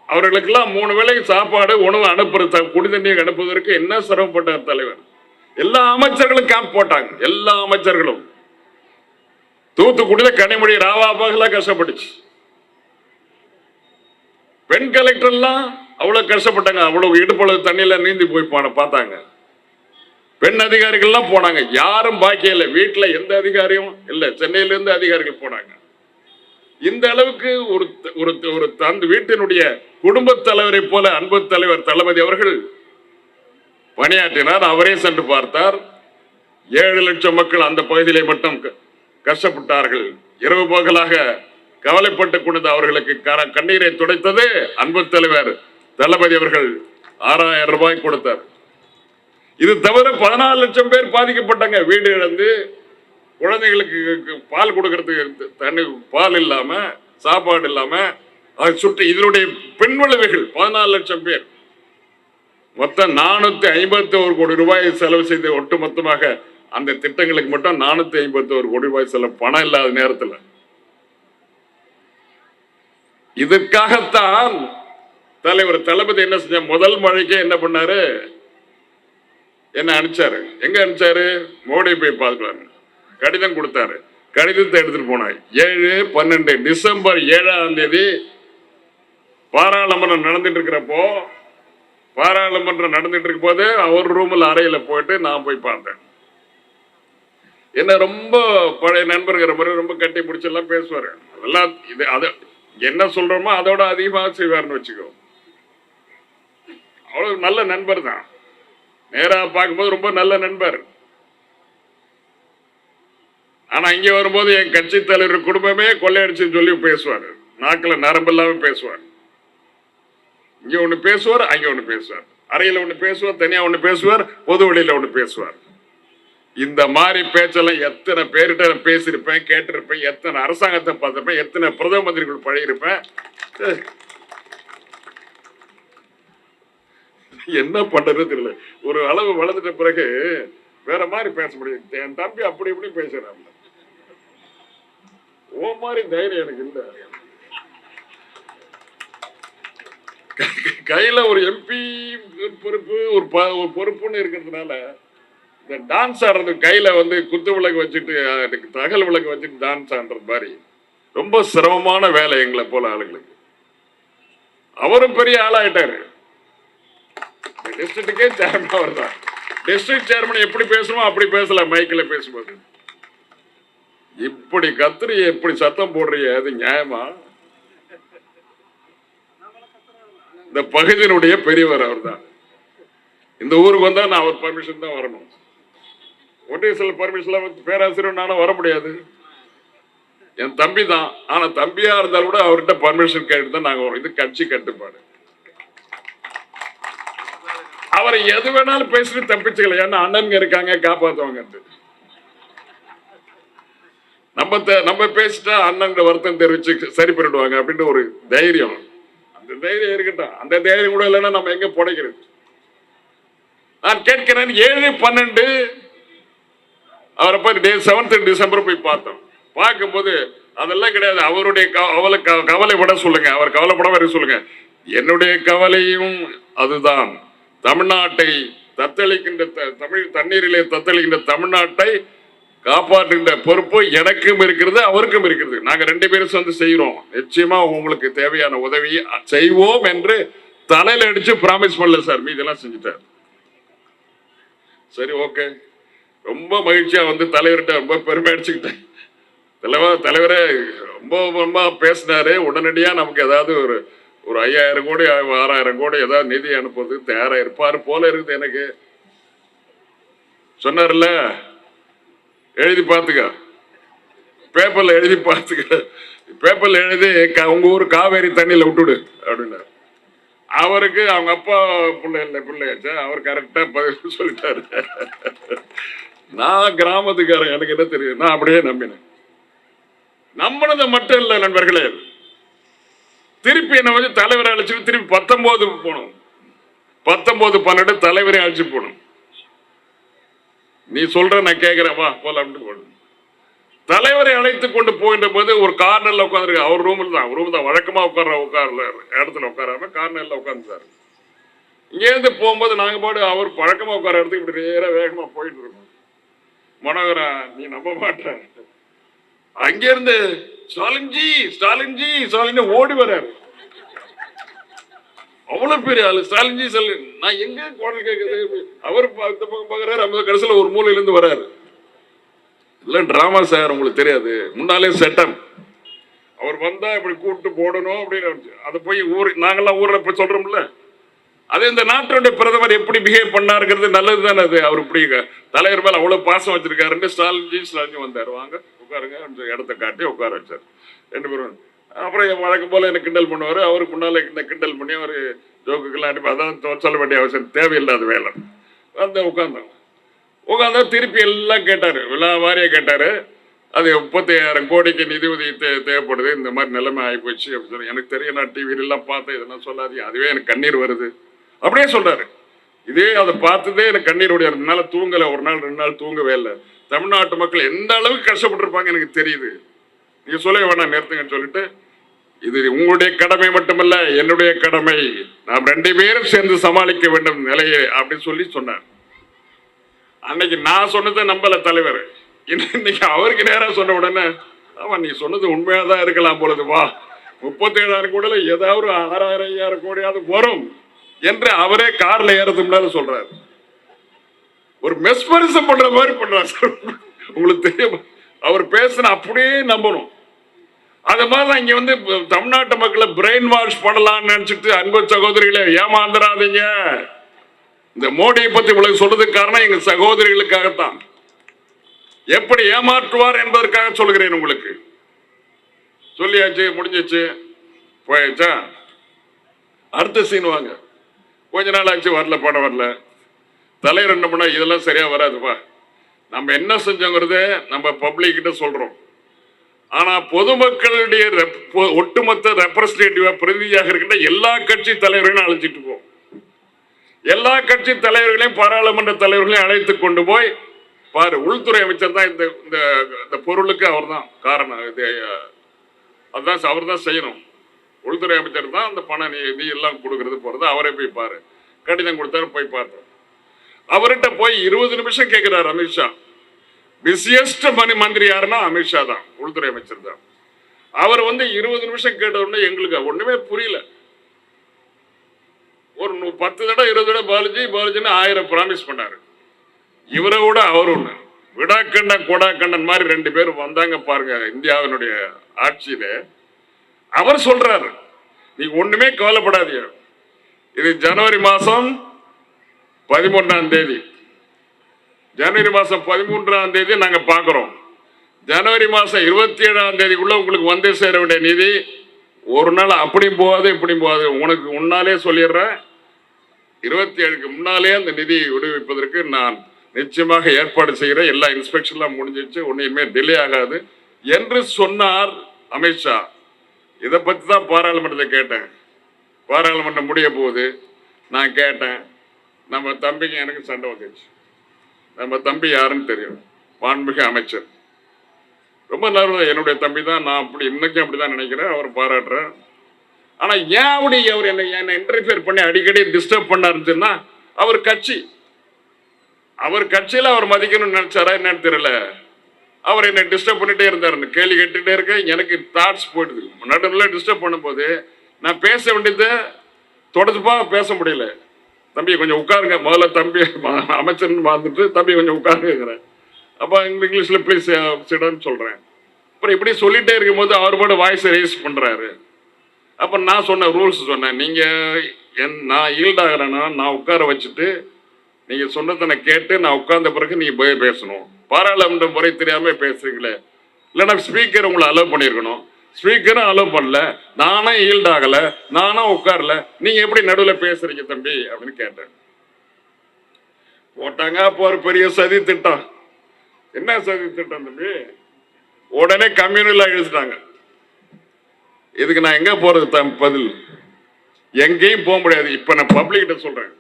அவர்களுக்கெல்லாம் 3 வேளை சாப்பாடு, உணவு அனுப்புறது, குடி தண்ணீர் அனுப்புவதற்கு என்ன சிரமப்பட்டார் தலைவர். எல்லா அமைச்சர்களும் கேம்ப் போட்டாங்க. எல்லா அமைச்சர்களும். தூத்துக்குடியில கனிமொழி ராவா பகலா கஷ்டப்பட்டுச்சு. பெண் கலெக்டர் எல்லாம் அவ்வளவு கஷ்டப்பட்டாங்க. அவ்வளவு இடுப்பளவு தண்ணியில நீந்தி போய் பார்த்தாங்க. பெண் அதிகாரிகள் எல்லாம் போனாங்க. யாரும் பாக்கியம் இல்லை. வீட்டுல எந்த அதிகாரியும் இல்லை. சென்னையில இருந்து அதிகாரிகள் போனாங்க. இந்த அளவுக்கு ஒரு அந்த வீட்டினுடைய குடும்ப தலைவரை போல அன்பு தலைவர் தளபதி அவர்கள் பணியாற்றினார். அவரே சென்று பார்த்தார். 7 லட்சம் மக்கள் அந்த பகுதியிலே மட்டும் கஷ்டப்பட்டார்கள். இரவு பகலாக கவலைப்பட்டு கொண்டு அவர்களுக்கு கண்ணீரை துடைத்தது அன்பு தலைவர் தளபதி அவர்கள். 6,000 ரூபாய் கொடுத்தார். இது தவிர 14 லட்சம் பேர் பாதிக்கப்பட்டாங்க. வீடு இழந்து, குழந்தைகளுக்கு பால் கொடுக்கறதுக்கு தண்ணி, பால் இல்லாம, சாப்பாடு இல்லாம, அதை சுற்றி இதனுடைய பின்விளைவுகள் 14 லட்சம் பேர். மொத்தம் 451 கோடி ரூபாய் செலவு செய்து ஒட்டுமொத்தமாக அந்த திட்டங்களுக்கு மட்டும் 451 கோடி ரூபாய் செலவு. பணம் இல்லாத நேரத்தில் இதற்காகத்தான் தலைவர் தளபதி என்ன செஞ்ச, முதல் மழைக்கே என்ன பண்ணாரு, என்ன அனுப்பிச்சாரு. எங்க அனுப்பிச்சாரு? மோடி போய் பார்க்கலாம் கடிதம் கொடுத்தாரு. கடிதத்தை எடுத்துட்டு போனார். 7/12 டிசம்பர் 7ஆம் தேதி பாராளுமன்றம் நடந்துட்டு இருக்கிறப்போ, பாராளுமன்றம் நடந்துட்டு இருக்கும் போது அவர் ரூம்ல அறையில போயிட்டு நான் போய் பார்த்தேன். என்ன ரொம்ப பழைய நண்பர்கிற மாதிரி ரொம்ப கட்டி பிடிச்செல்லாம் பேசுவாரு. அதெல்லாம் இது அது என்ன சொல்றோமோ அதோட அதிகமாக செய்வார்னு வச்சுக்கோ. அவ்வளவு நல்ல நண்பர் தான். நேரா பார்க்கும்போது ரொம்ப நல்ல நண்பர். ஆனா இங்க வரும்போது என் கட்சி தலைவர் குடும்பமே கொள்ளையடிச்சுன்னு சொல்லி பேசுவார். நாக்கில் நரம்பு இல்லாம பேசுவார். இங்க ஒண்ணு பேசுவார், அங்க ஒண்ணு பேசுவார். அறையில ஒண்ணு பேசுவார், தனியா ஒண்ணு பேசுவார், பொது வழியில ஒண்ணு பேசுவார். இந்த மாதிரி பேச்செல்லாம் எத்தனை பேர்கிட்ட பேசியிருப்பேன், கேட்டிருப்பேன், எத்தனை அரசாங்கத்தை பார்த்திருப்பேன், எத்தனை பிரதம மந்திரிகள் பழகிருப்பேன். என்ன பண்றது தெரியல. ஒரு அளவு வளர்ந்துட்ட பிறகு வேற மாதிரி பேச முடியும். என் தம்பி அப்படி இப்படி பேசுறான். ஓ மாதிரி தைரியம் எனக்கு இல்ல. கையில ஒரு எம்பி பொறுப்பு, ஒரு பொறுப்புன்னு இருக்கிறதுனால இந்த டான்ஸ் ஆடுறது, கையில வந்து குத்து விளக்கு வச்சுட்டு தகவல் விளக்கு வச்சுட்டு டான்ஸ் ஆடுறது மாதிரி ரொம்ப சிரமமான வேலை எங்களை போல ஆளுங்களுக்கு. அவரும் பெரிய ஆளாயிட்டாரு. டிஸ்ட்ரிக்டுக்கே சேர்மன் அவர் தான். டிஸ்ட்ரிக்ட் சேர்மன் எப்படி பேசணுமோ அப்படி பேசலாம். மைக்கில் பேசும்போது இப்படி கத்திரி, எப்படி சத்தம் போடுறீங்க, அது நியாயமா? இந்த பகுதியினுடைய பெரியவர் அவர் தான். இந்த ஊருக்கு வந்தா நான் அவர் பர்மிஷன் தான் வரணும். ஒன்றிய சில பர்மிஷன் பேராசிரியர் நானும் வர முடியாது. என் தம்பி தான். ஆனா தம்பியா இருந்தாலும் கூட அவர்கிட்ட பர்மிஷன் கேட்டு தான் நாங்க வரோம். இது கட்சி கட்டுப்பாடு. அவரை எது வேணாலும் பேசிட்டு தப்பிச்சுக்கல. ஏன்னா அண்ணன் இருக்காங்க, காப்பாத்துவாங்க. நம்ம பேசிட்டா அண்ணன் வருத்தம் தெரிவிச்சு சரி பண்ணிடுவாங்க அப்படின்னு ஒரு தைரியம். அந்த தைரியம் இருக்கட்டும். அந்த தைரியம் கூட இல்லைன்னா நம்ம எங்க புடைக்கிறது? நான் கேட்கிறேன், 7/12 அவரை போய் 7th டிசம்பர் போய் பார்த்தோம். பார்க்கும்போது அதெல்லாம் கிடையாது. அவருடைய கவலை விட சொல்லுங்க, அவர் கவலைப்பட வர சொல்லுங்க. என்னுடைய கவலையும் அதுதான். தமிழ்நாட்டை தத்தளிக்கின்ற தண்ணீரிலே தத்தளிக்கின்ற தமிழ்நாட்டை காப்பாற்றுகின்ற பொறுப்பு எனக்கும் இருக்கிறது, அவருக்கும் இருக்கிறது. நாங்க 2 பேரும் சேர்ந்து செய்யறோம். நிச்சயமா உங்களுக்கு தேவையான உதவியை செய்வோம் என்று தலையில அடிச்சு பிராமிஸ் பண்ணல சார். மீதெல்லாம் செஞ்சுட்டார். சரி, ஓகே. ரொம்ப மகிழ்ச்சியா வந்து தலைவர்கிட்ட ரொம்ப பெருமை அடிச்சுக்கிட்டேன். தலைவரே ரொம்ப பேசினாரு. உடனடியா நமக்கு ஏதாவது ஒரு 5000 கோடி 6000 கோடி ஏதாவது நிதி அனுப்புறது தயாரா இருப்பாரு போல இருக்குது எனக்கு. சொன்னார்ல, எழுதி பார்த்துக்க, பேப்பர்ல எழுதி பார்த்துக்க, பேப்பர்ல எழுதி உங்க ஊர் காவேரி தண்ணியில விட்டுடு அப்படின்னாரு. அவருக்கு அவங்க அப்பா பிள்ளையாச்சா, அவர் கரெக்டா பதில் சொல்லிட்டாரு. நான் கிராமத்துக்காரன், எனக்கு என்ன தெரியும். நான் அப்படியே நம்பினேன். நம்பினது மட்டும் இல்ல நண்பர்களே, திருப்பி என்ன வந்து தலைவரை அழைச்சிட்டு திருப்பி 19 போனோம். 19/12 தலைவரை அழைச்சி போனோம். நீ சொல்ற, நான் கேட்கிறேன், வா போலாம். தலைவரை அழைத்து கொண்டு போகின்ற போது ஒரு கார்னர்ல உட்காந்துருக்கு. அவர் ரூம் தான் வழக்கமா உட்கார்ல இடத்துல உட்காராம கார்னர்ல உட்காந்துருக்காரு. இங்கேருந்து போகும்போது நாங்க பாடு அவர் பழக்கமா உட்கார இடத்துக்கு இப்படி நேர வேகமா போயிட்டு இருக்கோம். மனோகரா, நீ நம்ப மாட்ட, அங்கிருந்து ஸ்டாலின்ஜி ஸ்டாலின்ஜி ஸ்டாலின் ஓடி வர்றாரு. அவ்வளவு பெரிய ஆளு ஸ்டாலின்ஜி ஸ்டாலின். நான் எங்க குரல் கேட்குது, அவர் பக்கம் பாக்குறாரு. அந்த கடைசியில் ஒரு மூலையில இருந்து வர்றாரு. இல்ல டிராமா சார், உங்களுக்கு தெரியாது, முன்னாலே செட்டம். அவர் வந்தா இப்படி கூப்பிட்டு போடணும் அப்படின்னு அதை போய் நாங்கெல்லாம் ஊர்ல போய் சொல்றோம்ல. அது இந்த நாட்டுடைய பிரதமர் எப்படி பிஹேவ் பண்ணாருங்கிறது நல்லது தானே. அது அவர் இப்படி தலைவர் மேல அவ்வளவு பாசம் வச்சிருக்காருன்னு ஸ்டாலின்ஜி வந்தாரு. வாங்க உட்காருங்க, இடத்த காட்டி உட்கார வச்சார். 2 பேரும். அப்புறம் வழக்கம் போல என்ன கிண்டல் பண்ணுவாரு. அவருக்கு முன்னால என்ன கிண்டல் பண்ணி அவர் ஜோக்குக்கெல்லாம் அனுப்பி, அதான் சொல்ல வேண்டிய அவசியம் தேவையில்லாத வேலை. அந்த உட்காந்தா திருப்பி எல்லாம் கேட்டாரு, விழா வாரியா கேட்டாரு. அது 35,000 கோடிக்கு நிதி உதவி தேவைப்படுது, இந்த மாதிரி நிலைமை ஆகி போச்சு அப்படின்னு சொல்லி. எனக்கு தெரியும், நான் டிவியில எல்லாம் பார்த்தேன், இதெல்லாம் சொல்லாதீங்க, அதுவே எனக்கு கண்ணீர் வருது அப்படியே சொல்றாரு. இதே அதை பார்த்ததே எனக்கு கண்ணீர் ஓடினால தூங்கல. 1 நாள் 2 நாள் தூங்கவே இல்லை. தமிழ்நாட்டு மக்கள் எந்த அளவுக்கு கஷ்டப்பட்டிருப்பாங்க எனக்கு தெரியுது. நீங்க சொல்ல வேணாம், நிறுத்துங்கன்னு சொல்லிட்டு, இது உங்களுடைய கடமை மட்டுமல்ல, என்னுடைய கடமை, நாம் 2 பேரும் சேர்ந்து சமாளிக்க வேண்டும் நிலையை அப்படின்னு சொல்லி சொன்னார். அன்னைக்கு நான் சொன்னதை நம்பல தலைவர். இன்னைக்கு அவருக்கு நேரா சொன்ன உடனே, ஆமா நீ சொன்னது உண்மையாதான் இருக்கலாம் பொழுது, வா 37,000 கோடியில ஏதாவது 6,000-5,000 கோடியாவது வரும் என்று அவரே கார்ல ஏறது முன்னால சொல்றாரு. ஒரு மெஸ்பரிசம் பண்ற மாதிரி பண்றாரு. உங்களுக்கு தெரியும், அவர் பேசுன அப்படியே நம்பணும். அது மாதிரிதான் இங்க வந்து தமிழ்நாட்டு மக்களை பிரெயின் வாஷ் பண்ணலாம்னு நினைச்சிட்டு அன்பு சகோதரிகளை ஏமாந்துடாதீங்க. இந்த மோடியை பத்தி உங்களுக்கு சொல்றதுக்கு காரணம் எங்க சகோதரிகளுக்காகத்தான். எப்படி ஏமாற்றுவார் என்பதற்காக சொல்கிறேன் உங்களுக்கு. சொல்லியாச்சு, முடிஞ்சிச்சு, போயாச்சா. அடுத்த சீன் வாங்க. கொஞ்ச நாள் ஆச்சு, வரல, படம் வரல. தலைவர் என்ன பண்ணா, இதெல்லாம் சரியா வராதுப்பா, நம்ம என்ன செஞ்சோங்கிறத நம்ம பப்ளிக் கிட்ட சொல்றோம். ஆனா பொதுமக்களுடைய ஒட்டுமொத்த ரெப்ரஸன்டேட்டிவா பிரதிநிதியாக இருக்கின்ற எல்லா கட்சி தலைவர்களையும் அழைச்சிட்டு போவோம். எல்லா கட்சி தலைவர்களையும் பாராளுமன்ற தலைவர்களையும் அழைத்து கொண்டு போய் பாரு, உள்துறை அமைச்சர் தான் இந்த பொருளுக்கு அவர் தான் காரணம், அதுதான் அவர் தான் செய்யணும். உள்துறை அமைச்சர் தான் அந்த பணம் நிதி எல்லாம் கொடுக்கறது போறது. அவரே போய் பாரு, கடிதம் கொடுத்தாரு, போய் பார்த்தோம். அவர்கிட்ட போய் 20 நிமிஷம் கேட்கிறார் அமித்ஷா. பிஸியஸ்ட் மந்திரி யாருன்னா அமித்ஷா தான், உள்துறை அமைச்சர் தான். அவர் வந்து 20 நிமிஷம் கேட்ட உடனே எங்களுக்கு ஒண்ணுமே புரியல. ஒரு 10 தடவை 20 தடவை பாலாஜின்னு 1000 ப்ராமிஸ் பண்ணாரு. இவரை விட அவர் ஒண்ணு விடாக்கண்டன் கொடாக்கண்டன் மாதிரி 2 பேரும் வந்தாங்க பாருங்க இந்தியாவினுடைய ஆட்சியில. அவர் சொல்றாரு, நீங்க ஒண்ணுமே கவலைப்படாதீங்க, இது ஜனவரி மாசம் 13ஆம் தேதி, ஜனவரி மாசம் 13ஆம் தேதி நாங்க பாக்குறோம். ஜனவரி மாசம் 27ஆம் தேதிக்குள்ள உங்களுக்கு வந்து சேர வேண்டிய நிதி ஒரு நாள் அப்படியும் போகாது இப்படியும் போகாது. உனக்கு முன்னாலே சொல்லிடுறேன், 27க்கு முன்னாலே அந்த நிதி விடுவிப்பதற்கு நான் நிச்சயமாக ஏற்பாடு செய்கிறேன். எல்லா இன்ஸ்பெக்ஷன்லாம் முடிஞ்சிச்சு, ஒன்றுமே டிலே ஆகாது என்று சொன்னார் அமித்ஷா. இதை பத்தி தான் பாராளுமன்றத்தை கேட்டேன். பாராளுமன்றம் முடிய போகுது, நான் கேட்டேன். நம்ம தம்பிக்கு எனக்கு சண்டை வந்துச்சு. நம்ம தம்பி யாருன்னு தெரியும், மாண்புமிகு அமைச்சர். ரொம்ப நல்ல என்னுடைய தம்பி தான். நான் அப்படி இன்னைக்கும் அப்படிதான் நினைக்கிறேன், அவர் பாராட்டுறேன். ஆனா ஏன் அப்படி அவர் என்ன இன்டர்ஃபியர் பண்ணி அடிக்கடி டிஸ்டர்ப் பண்ணாருன்னா, அவர் கட்சியில அவர் மதிக்கணும்னு நினைச்சாரா என்னன்னு தெரியல. அவர் என்னை டிஸ்டர்ப் பண்ணிட்டே இருந்தாரு, கேள்வி கேட்டுட்டே இருக்கேன். எனக்கு தாட்ஸ் போயிடுது. நடுவில் டிஸ்டர்ப் பண்ணும்போது நான் பேச வேண்டியது தொடர்பா பேச முடியல. தம்பி கொஞ்சம் உட்காருங்க, முதல்ல தம்பி அமைச்சர் வந்துட்டு தம்பி கொஞ்சம் உட்காருங்கிறேன். அப்போ இங்கிலீஷ்ல ப்ளீஸ் சிடன்னு சொல்றேன். அப்புறம் இப்படி சொல்லிட்டே இருக்கும்போது அவர் பாட்டு வாய்ஸ் ரேஸ் பண்றாரு. அப்ப நான் சொன்ன ரூல்ஸ் சொன்னேன், நீங்க நான் ஈல்ட் ஆகிறேன்னா நான் உட்கார வச்சுட்டு நீங்க சொன்னதை நான் கேட்டு நான் உட்கார்ந்த பிறகு நீங்க போய் பேசணும். பாராளுமன்ற முறை தெரியாம பேசுறீங்களே, இல்லைன்னா ஸ்பீக்கர் உங்களை அலோவ் பண்ணிருக்கணும். ஸ்பீக்கரும் அலோவ் பண்ணல, நானும் ஈல்ட் ஆகல, நானும் உட்காரல, நீங்க எப்படி நடுவில் பேசுறீங்க தம்பி அப்படின்னு கேட்டேன். போட்டாங்க. அப்போ ஒரு பெரிய சதி திட்டம். என்ன சதி திட்டம் தம்பி? உடனே கம்யூனல் எழுதிட்டாங்க. இதுக்கு நான் எங்க போறது? பதில் எங்கேயும் போக முடியாது. இப்ப நான் பப்ளிக் கிட்ட சொல்றேன்,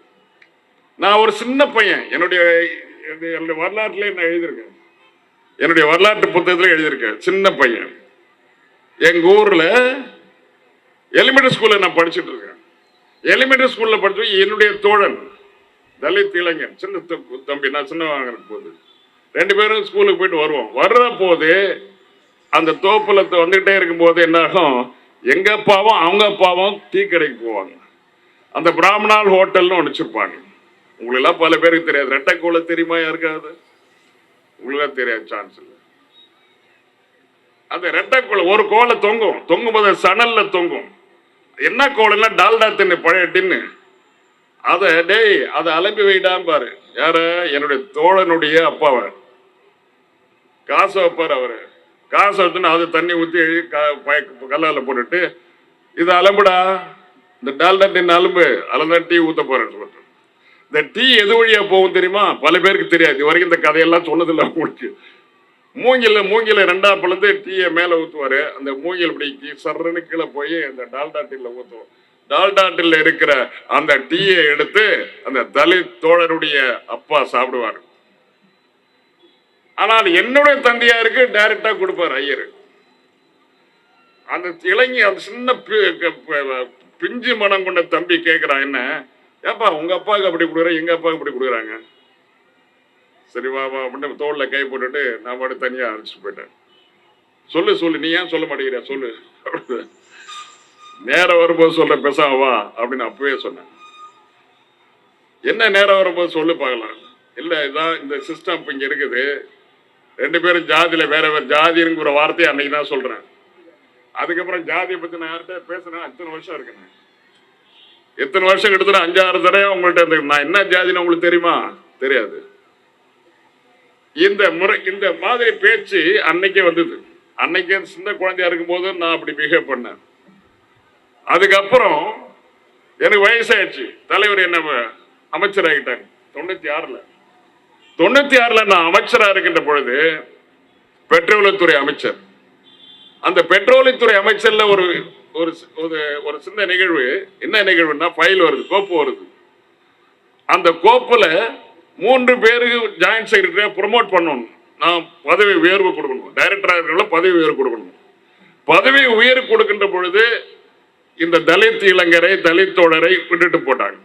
நான் ஒரு சின்ன பையன். என்னுடைய வரலாற்றுல நான் எழுதியிருக்கேன், என்னுடைய வரலாற்று புத்தகத்துல எழுதியிருக்கேன். சின்ன பையன், எங்க ஊர்ல எலிமெண்டரி ஸ்கூல்ல நான் படிச்சுட்டு இருக்கேன். எலிமெண்டரி ஸ்கூல்ல படிச்சு என்னுடைய தோழன் தலித் இளைஞன், சின்ன தம்பி, நான் சின்னவாங்க போது 2 பேரும் ஸ்கூலுக்கு போயிட்டு வருவோம். வர்ற போது அந்த தோப்புல வந்துகிட்டே இருக்கும் போது என்ன ஆகும், எங்க அப்பாவும் அவங்க அப்பாவும் டீ கடைக்கு போவாங்க. அந்த பிராமணால் ஹோட்டல்னு ஒன்று வச்சிருப்பாங்க. உங்களுக்கு எல்லாம் பல பேருக்கு தெரியாது. ரெட்டைக்கோளை தெரியுமா யாருக்காவது? உங்களுக்கு தெரியாது, சான்ஸ் இல்லை. அந்த ரெட்டைக்கோளை ஒரு கோலை தொங்கும் போது சணல்ல தொங்கும். என்ன கோலைன்னா டால்டா தின்னு, பழைய டின்னு. அதை அலம்பி வைடாம பாரு. யார? என்னுடைய தோழனுடைய அப்பாவை காசு வைப்பார். அவரு காசு வச்சுன்னு அது தண்ணி ஊற்றி கல்லால போட்டுட்டு, இது அலம்புடா, இந்த டால்டா டின்னு அலம்பு, அலந்தான் டீ ஊத்த போறேன்னு சொல்லிட்டு. இந்த டீ எது வழியா போகும் தெரியுமா? பல பேருக்கு தெரியாது. இது வரைக்கும் இந்த கதையெல்லாம் சொன்னதில்லை உங்களுக்கு. மூங்கில 2ஆ பிளந்து டீயை மேல ஊத்துவாரு. அந்த மூங்கில் இப்படி சர்றன்னு கீழே போய் அந்த டால்டா டீல ஊத்துவோம். டால்டா டீல இருக்கிற அந்த டீயை எடுத்து அந்த தலித் தோழருடைய அப்பா சாப்பிடுவாரு. ஆனால் என்னுடைய தந்தையாருக்கு டைரக்டா கொடுப்பாரு ஐயர். அந்த இளைஞர், அந்த சின்ன பிஞ்சு மனம் கொண்ட தம்பி கேட்கிறான், என்ன ஏப்பா உங்க அப்பாவுக்கு அப்படி கொடுக்குற, எங்க அப்பாவுக்கு அப்படி கொடுக்குறாங்க? சரி வா வா அப்படின்னு தோல்ல கை போட்டுட்டு நான் பாட்டு தனியா அழைச்சிட்டு போயிட்டேன். சொல்லு நீ ஏன் சொல்ல மாட்டேங்கிற சொல்லு. நேரம் வரும்போது சொல்ற, பேசாம வா அப்படின்னு அப்பவே சொன்னேன். என்ன நேரம் வரும்போது சொல்லு பார்க்கலாம். இல்ல இதான் இந்த சிஸ்டம் இங்க இருக்குது, 2 பேரும் ஜாதியில வேற வேற ஜாதிங்கிற வார்த்தையை அன்னைக்கு தான் சொல்றேன். அதுக்கப்புறம் ஜாதியை பத்தி நான் யார்கிட்ட பேசுறேன், இத்தனை வருஷம் இருக்குங்க. எத்தனை வருஷம் கிட்டத்தட்ட 5-6 தடவை உங்கள்கிட்ட நான் என்ன ஜாதின்னு உங்களுக்கு தெரியுமா? தெரியாது. இந்த மாதிரி பேச்சு அன்னைக்கே வந்தது. அன்னைக்கே சின்ன குழந்தையா இருக்கும் போது நான் அப்படி பிஹேவ் பண்ணேன். அதுக்கப்புறம் எனக்கு வயசாயிடுச்சு. தலைவர் என்ன அமைச்சர் ஆகிட்டாங்க 96ல நான் அமைச்சரா இருக்கின்ற பொழுது பெட்ரோலியத்துறை அமைச்சர். அந்த பெட்ரோலியத்துறை அமைச்சர்ல ஒரு ஒரு சின்ன நிகழ்வு. என்ன நிகழ்வுன்னா, ஃபைல் வருது, கோப்பு வருது. அந்த கோப்புல 3 பேருக்கு ஜாயிண்ட் செக்ரட்டரியா ப்ரொமோட் பண்ணணும். நான் பதவி உயர்வு கொடுக்கணும், டைரக்டரா இருக்கிற பதவி உயர்வு கொடுக்கணும். பதவி உயர்வு கொடுக்கின்ற பொழுது இந்த தலித் இளைஞரை, தலித் தோழரை விட்டுட்டு போட்டாங்க.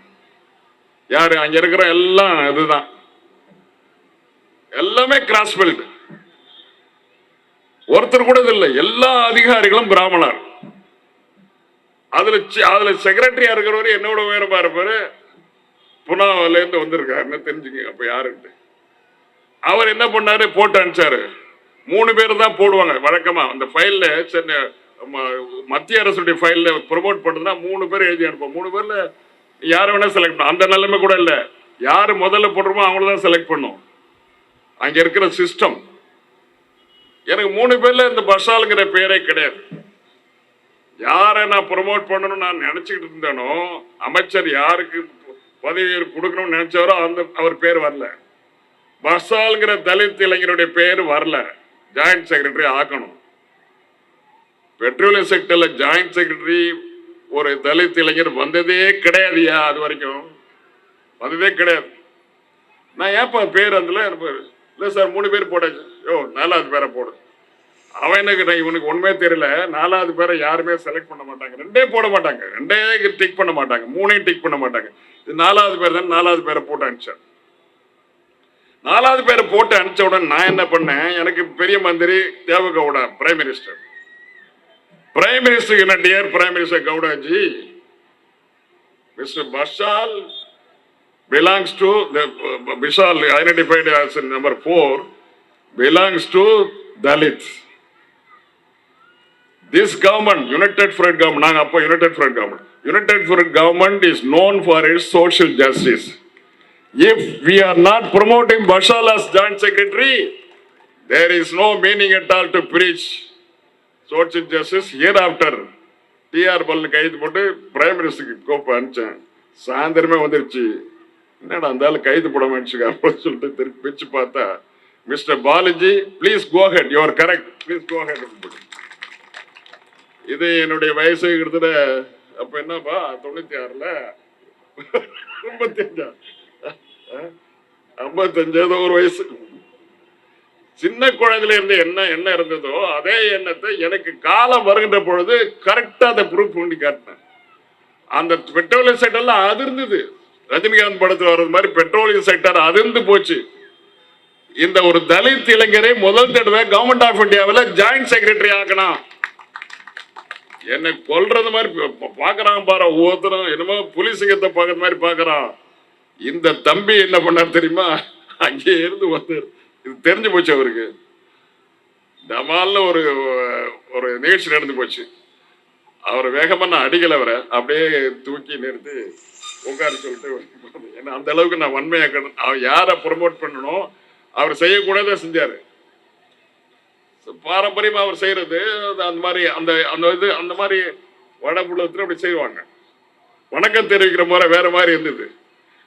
யாரு அங்க இருக்கிற எல்லாம் இதுதான், எல்லாமே கிராஸ் பெல்ட். ஒருத்தர் கூட இல்லை. எல்லா அதிகாரிகளும் பிராமணர். அதுல செக்ரட்டரியா இருக்கிறவரு என்னோட உயரமா இருப்பாரு. புனாவில இருந்து வந்திருக்காருன்னு தெரிஞ்சுங்க. அப்ப யாருன்னு அவர் என்ன பண்ணாரு, போட்டு அனுப்பிச்சாரு. 3 பேர் தான் போடுவாங்க வழக்கமா. அந்த ஃபைல்ல மத்திய அரசுடைய ஃபைல்ல ப்ரொமோட் பண்ணுறதுனா 3 பேர் எழுதி அனுப்போம். 3 பேர்ல யாரை வேணா செலக்ட் பண்ணும். அந்த நிலைமை கூட இல்லை. யாரு முதல்ல போடுறோமோ அவங்கள தான் செலக்ட் பண்ணும். அங்க இருக்கிற சிஸ்டம். எனக்கு 3 பேர்ல இந்த பஷாலுங்கிற பேரே கிடையாது. யாரை நான் ப்ரொமோட் பண்ணணும் நான் நினைச்சுக்கிட்டு இருந்தேனோ, அமைச்சர் யாருக்கு பதவி கொடுக்கணும்னு நினைச்சாரோ அவர் பேர் வரல. பஷாலுங்கிற தலித் இளைஞருடைய பேர் வரல. ஜாயிண்ட் செக்ரட்டரி ஆக்கணும். பெட்ரோலியம் செக்டர்ல ஜாயிண்ட் செக்ரட்டரி ஒரு தலித் இளைஞர் வந்ததே கிடையாதுயா. அது வரைக்கும் வந்ததே கிடையாது. நான் ஏப்பா பேர் அதுல இல்ல சார் 3 பேர் போட்டாச்சு. 4வது பேரை போடு. அவனுக்கு இவனுக்கு ஒண்ணுமே தெரியல. 4வது பேரை யாருமே செலக்ட் பண்ண மாட்டாங்க. 2 போட மாட்டாங்க. 2 டிக் பண்ண மாட்டாங்க. 3 டிக் பண்ண மாட்டாங்க. இது 4வது பேர் தான். 4வது பேரை போட்டு அனுப்பிச்சார். 4வது பேரை போட்டு அனுப்பிச்ச உடனே நான் என்ன பண்ணேன், எனக்கு பெரிய மந்திரி Devegowda prime minister. Prime minister என்ன, டியர் பிரைம் மினிஸ்டர் கவுடாஜி, Mr. Bashal belongs to the Bashal identified as number 4 belongs to Dalits. This government, United Front government, naanga appo United Front government is known for its social justice. If we are not promoting Bashal as joint secretary, there is no meaning at all to preach social justice hereafter. TR பல்ல கைது போட்டு prime மினிஸ்டருக்கு கோப்பை அனுப்பிச்சேன். சாயந்தரமே வந்துருச்சு. என்னடா அந்த கைது போட மாட்டேங்க அப்படின்னு சொல்லிட்டு திருப்பி வச்சு பார்த்தா, mister Balaji please go ahead, you are correct, please go ahead. இது என்னுடைய வயசு கிட்டத்தட்ட அப்ப என்னப்பா 96ல 55 ஒரு வயசு. சின்ன குழந்தையில இருந்து என்ன இருந்ததோ அதே எண்ணத்தை எனக்கு காலம் வருகின்ற பொழுது கரெக்டா அதை ப்ரூவ் பண்ணி காட்டினேன். அந்த பெட்ரோலியம் செக்டர்லாம் அதிர்ந்தது. ரஜினிகாந்த் படத்தில் வர்றது மாதிரி பெட்ரோலியம் செக்டர் அதிர்ந்து போச்சு. இந்த ஒரு தலித் இளைஞரை முதல் தடவை கவர்மெண்ட் ஆஃப் இந்தியாவில் ஜாயிண்ட் செக்ரட்டரி ஆக்கணும். என்னை கொல்றது மாதிரி பாக்குறான் பாரு. ஒவ்வொருத்தரும் என்னமோ புலிசிங்கத்தை பாக்குற மாதிரி பாக்குறான். இந்த தம்பி என்ன பண்ணார் தெரியுமா, அங்கே இருந்து வந்து இது தெரிஞ்சு போச்சு அவருக்கு. டமால்னு ஒரு நிகழ்ச்சி நடந்து போச்சு. அவர் வேகமா நான் அடிக்கல, அவரை அப்படியே தூக்கி நிறுத்தி உட்கார சொல்லிட்டு, ஏன்னா அந்த அளவுக்கு நான் வன்மையாக்கணும். அவர் யாரை ப்ரொமோட் பண்ணணும் அவர் செய்யக்கூடாத செஞ்சாரு. பாரம்பரியமா அவர் செய்யறது அந்த மாதிரி அந்த மாதிரி வடபுலத்துல அப்படி செய்வாங்க. வணக்கம் தெரிவிக்கிற முறை வேற மாதிரி இருந்தது.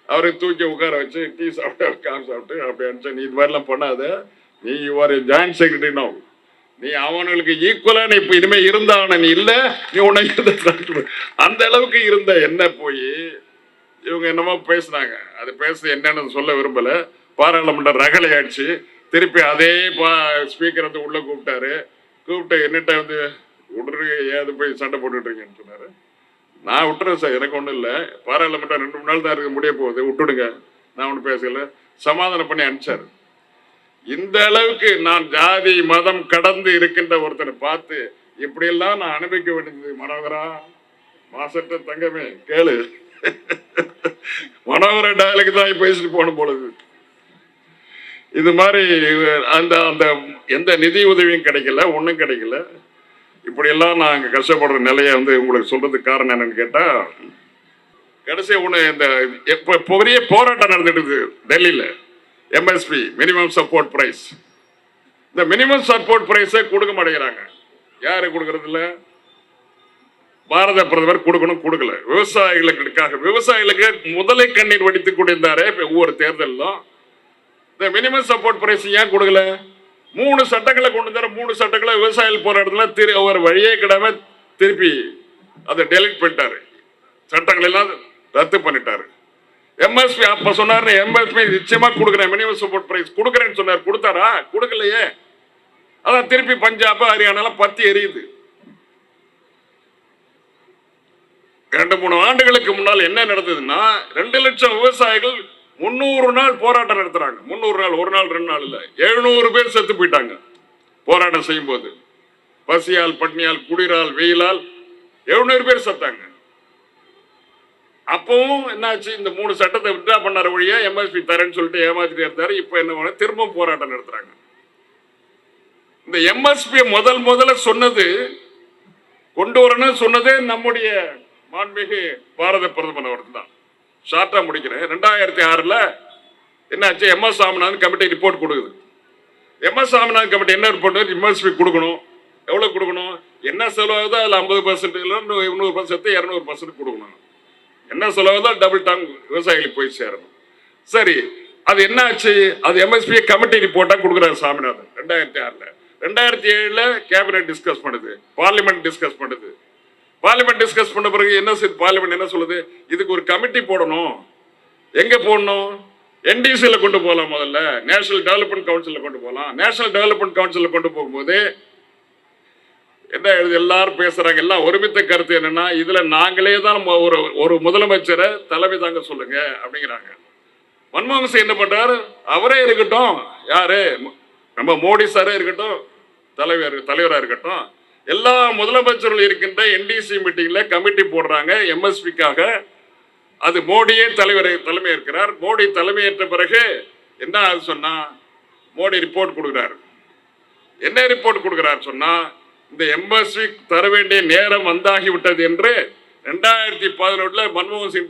அவரை தூக்கி உட்கார வச்சு டீ சாப்பிட்டு காஃபி சாப்பிட்டு அப்படி அனுப்பிச்சா, நீ இது மாதிரிலாம் பண்ணாத, நீ ஒரு ஜாயிண்ட் செக்ரட்டரி நோ, நீ அவனுக்கு ஈக்குவலா நீ இப்ப இனிமே இருந்தாவன, நீ இல்ல நீ உன்னை அந்த அளவுக்கு இருந்த என்ன போய் இவங்க என்னமோ பேசினாங்க. அது பேச என்னன்னு சொல்ல விரும்பல. பாராளுமன்ற ரகலை ஆயிடுச்சு. திருப்பி அதே ஸ்பீக்கர் வந்து உள்ள கூப்பிட்டு என்னட்ட வந்து விடுறது ஏது போய் சண்டை போட்டுட்டீங்கன்னு சொன்னாரு. நான் விட்டுறேன் சார், எனக்கு ஒன்றும் இல்லை, பாராளுமன்றம் 2-3 நாள் தான் இருக்க முடிய போகுது, விட்டுடுங்க, நான் ஒன்றும் பேசல, சமாதானம் பண்ணி அனுப்பிச்சாரு. இந்த அளவுக்கு நான் ஜாதி மதம் கடந்து இருக்கின்ற ஒருத்தனை பார்த்து இப்படியெல்லாம் நான் அனுபவிக்க வேண்டியது. மனோகரா மாசற்ற தங்கமே கேளு, மனோகர டயலுக்கு தான் பேசிட்டு போன பொழுது இது மாதிரி அந்த அந்த எந்த நிதி உதவியும் கிடைக்கல, ஒன்றும் கிடைக்கல. இப்படியெல்லாம் நாங்கள் கஷ்டப்படுற நிலையை வந்து உங்களுக்கு சொல்றதுக்கு காரணம் என்னன்னு கேட்டா, கடைசி ஒன்று இந்த இப்போ பெரிய போராட்டம் நடந்துட்டு டெல்லியில். எம்எஸ்பி மினிமம் சப்போர்ட் பிரைஸ், இந்த மினிமம் சப்போர்ட் பிரைஸை கொடுக்க மாட்டேங்கிறாங்க. யாரு கொடுக்கறது இல்லை? பாரத பிரதமர் கொடுக்கணும், கொடுக்கல. விவசாயிகளுக்கு முதலை கண்ணீர் வடித்து கொண்டிருந்தாரே ஒவ்வொரு தேர்தலும். இந்த மினிமம் சப்போர்ட் பிரைஸ் ஏன் கொடுக்கல? 3 சட்டங்களை கொண்டு வந்தார, 3 சட்டங்களை விவசாயிகள் போராட்டத்தில் ஒரு வழியே கிடாம திருப்பி அதை டெலிட் பண்ணிட்டாரு. சட்டங்கள் எல்லாம் ரத்து பண்ணிட்டாரு. எம்எஸ்பி அப்ப சொன்னாரு, எம்எஸ்பி நிச்சயமா கொடுக்குறேன், மினிமம் சப்போர்ட் பிரைஸ் கொடுக்குறேன்னு சொன்னார். கொடுத்தாரா? கொடுக்கலையே. அதான் திருப்பி பஞ்சாப் ஹரியானாலாம் பத்தி எரியுது. 2-3 ஆண்டுகளுக்கு முன்னால் என்ன நடந்ததுன்னா, 2 லட்சம் விவசாயிகள் 300 நாள் போராட்டம் நடத்துறாங்க. 300 நாள், ஒரு நாள் 2 நாள் இல்ல, 700 பேர் செத்து போயிட்டாங்க போராட்டம் செய்யும் போது. பசியால், பட்னியால், குளிரால், வெயிலால் 700 பேர் செத்தாங்க. அப்பவும் என்னாச்சு? இந்த 3 சட்டத்தை வித்ட்ரா பண்ணார வழியா எம்எஸ்பி தரேன்னு சொல்லிட்டு ஏமாத்திட்டே இருந்தாரு. இப்ப என்ன பண்ண, திரும்ப போராட்டம் நடத்துறாங்க. இந்த எம்எஸ்பி முதல்ல சொன்னது, கொண்டு வரணும்னு சொன்னதே நம்முடைய மாண்புமிகு பாரத பிரதமர் அவர்கள் தான். ஷார்ட்டா முடிக்கிறேன். 2006 என்னாச்சு? எம்எஸ் சாமிநாதன் கமிட்டி ரிப்போர்ட் கொடுக்குது. எம்எஸ் சாமிநாதன் கமிட்டி என்ன ரிப்போர்ட்? எம்எஸ்பி கொடுக்கணும். எவ்வளவு கொடுக்கணும்? என்ன செலவாகுதோ அதில் 50%, 100%, 200% கொடுக்கணும். என்ன செலவாகுதோ டபுள் டாங் விவசாயிகளுக்கு போய் சேரணும். சரி, அது என்ன ஆச்சு? அது எம்எஸ்பி கமிட்டி ரிப்போர்ட்டா கொடுக்குறாரு சாமிநாதன் 2006. 2007 கேபினட் டிஸ்கஸ் பண்ணுது, பார்லிமெண்ட் டிஸ்கஸ் பண்ணுது. பார்லிமெண்ட் டிஸ்கஸ் பண்ண பிறகு என்ன செய்யுது? பார்லிமெண்ட் என்ன சொல்லுது? இதுக்கு ஒரு கமிட்டி போடணும். எங்க போடணும்? என்டிசியில் கொண்டு போகலாம். முதல்ல நேஷனல் டெவலப்மெண்ட் கவுன்சிலில் கொண்டு போகலாம். நேஷனல் டெவலப்மெண்ட் கவுன்சிலில் கொண்டு போகும்போது என்ன எழுது? எல்லாரும் பேசுறாங்க. எல்லாம் ஒருமித்த கருத்து என்னன்னா, இதுல நாங்களே தான் ஒரு முதலமைச்சரை தலைமை தாங்க சொல்லுங்க அப்படிங்கிறாங்க. மன்மோகன் சிங் என்ன பண்றாரு? அவரே இருக்கட்டும், யாரு, நம்ம மோடி சாரே இருக்கட்டும், தலைவரா இருக்கட்டும், எல்லா முதலமைச்சர்கள் இருக்கின்ற என்டிசி மீட்டிங்ல கமிட்டி போடுறாங்க எம்எஸ்பிக்காக. அது மோடியே தலைமை இருக்கிறார். மோடி தலைமையேற்ற பிறகு என்ன சொன்னா, மோடி ரிப்போர்ட் கொடுக்கிறார். என்ன ரிப்போர்ட் கொடுக்கிறார் சொன்னா, இந்த எம்எஸ்பி தர வேண்டிய நேரம் வந்தாகிவிட்டது என்று 2011 மன்மோகன் சிங்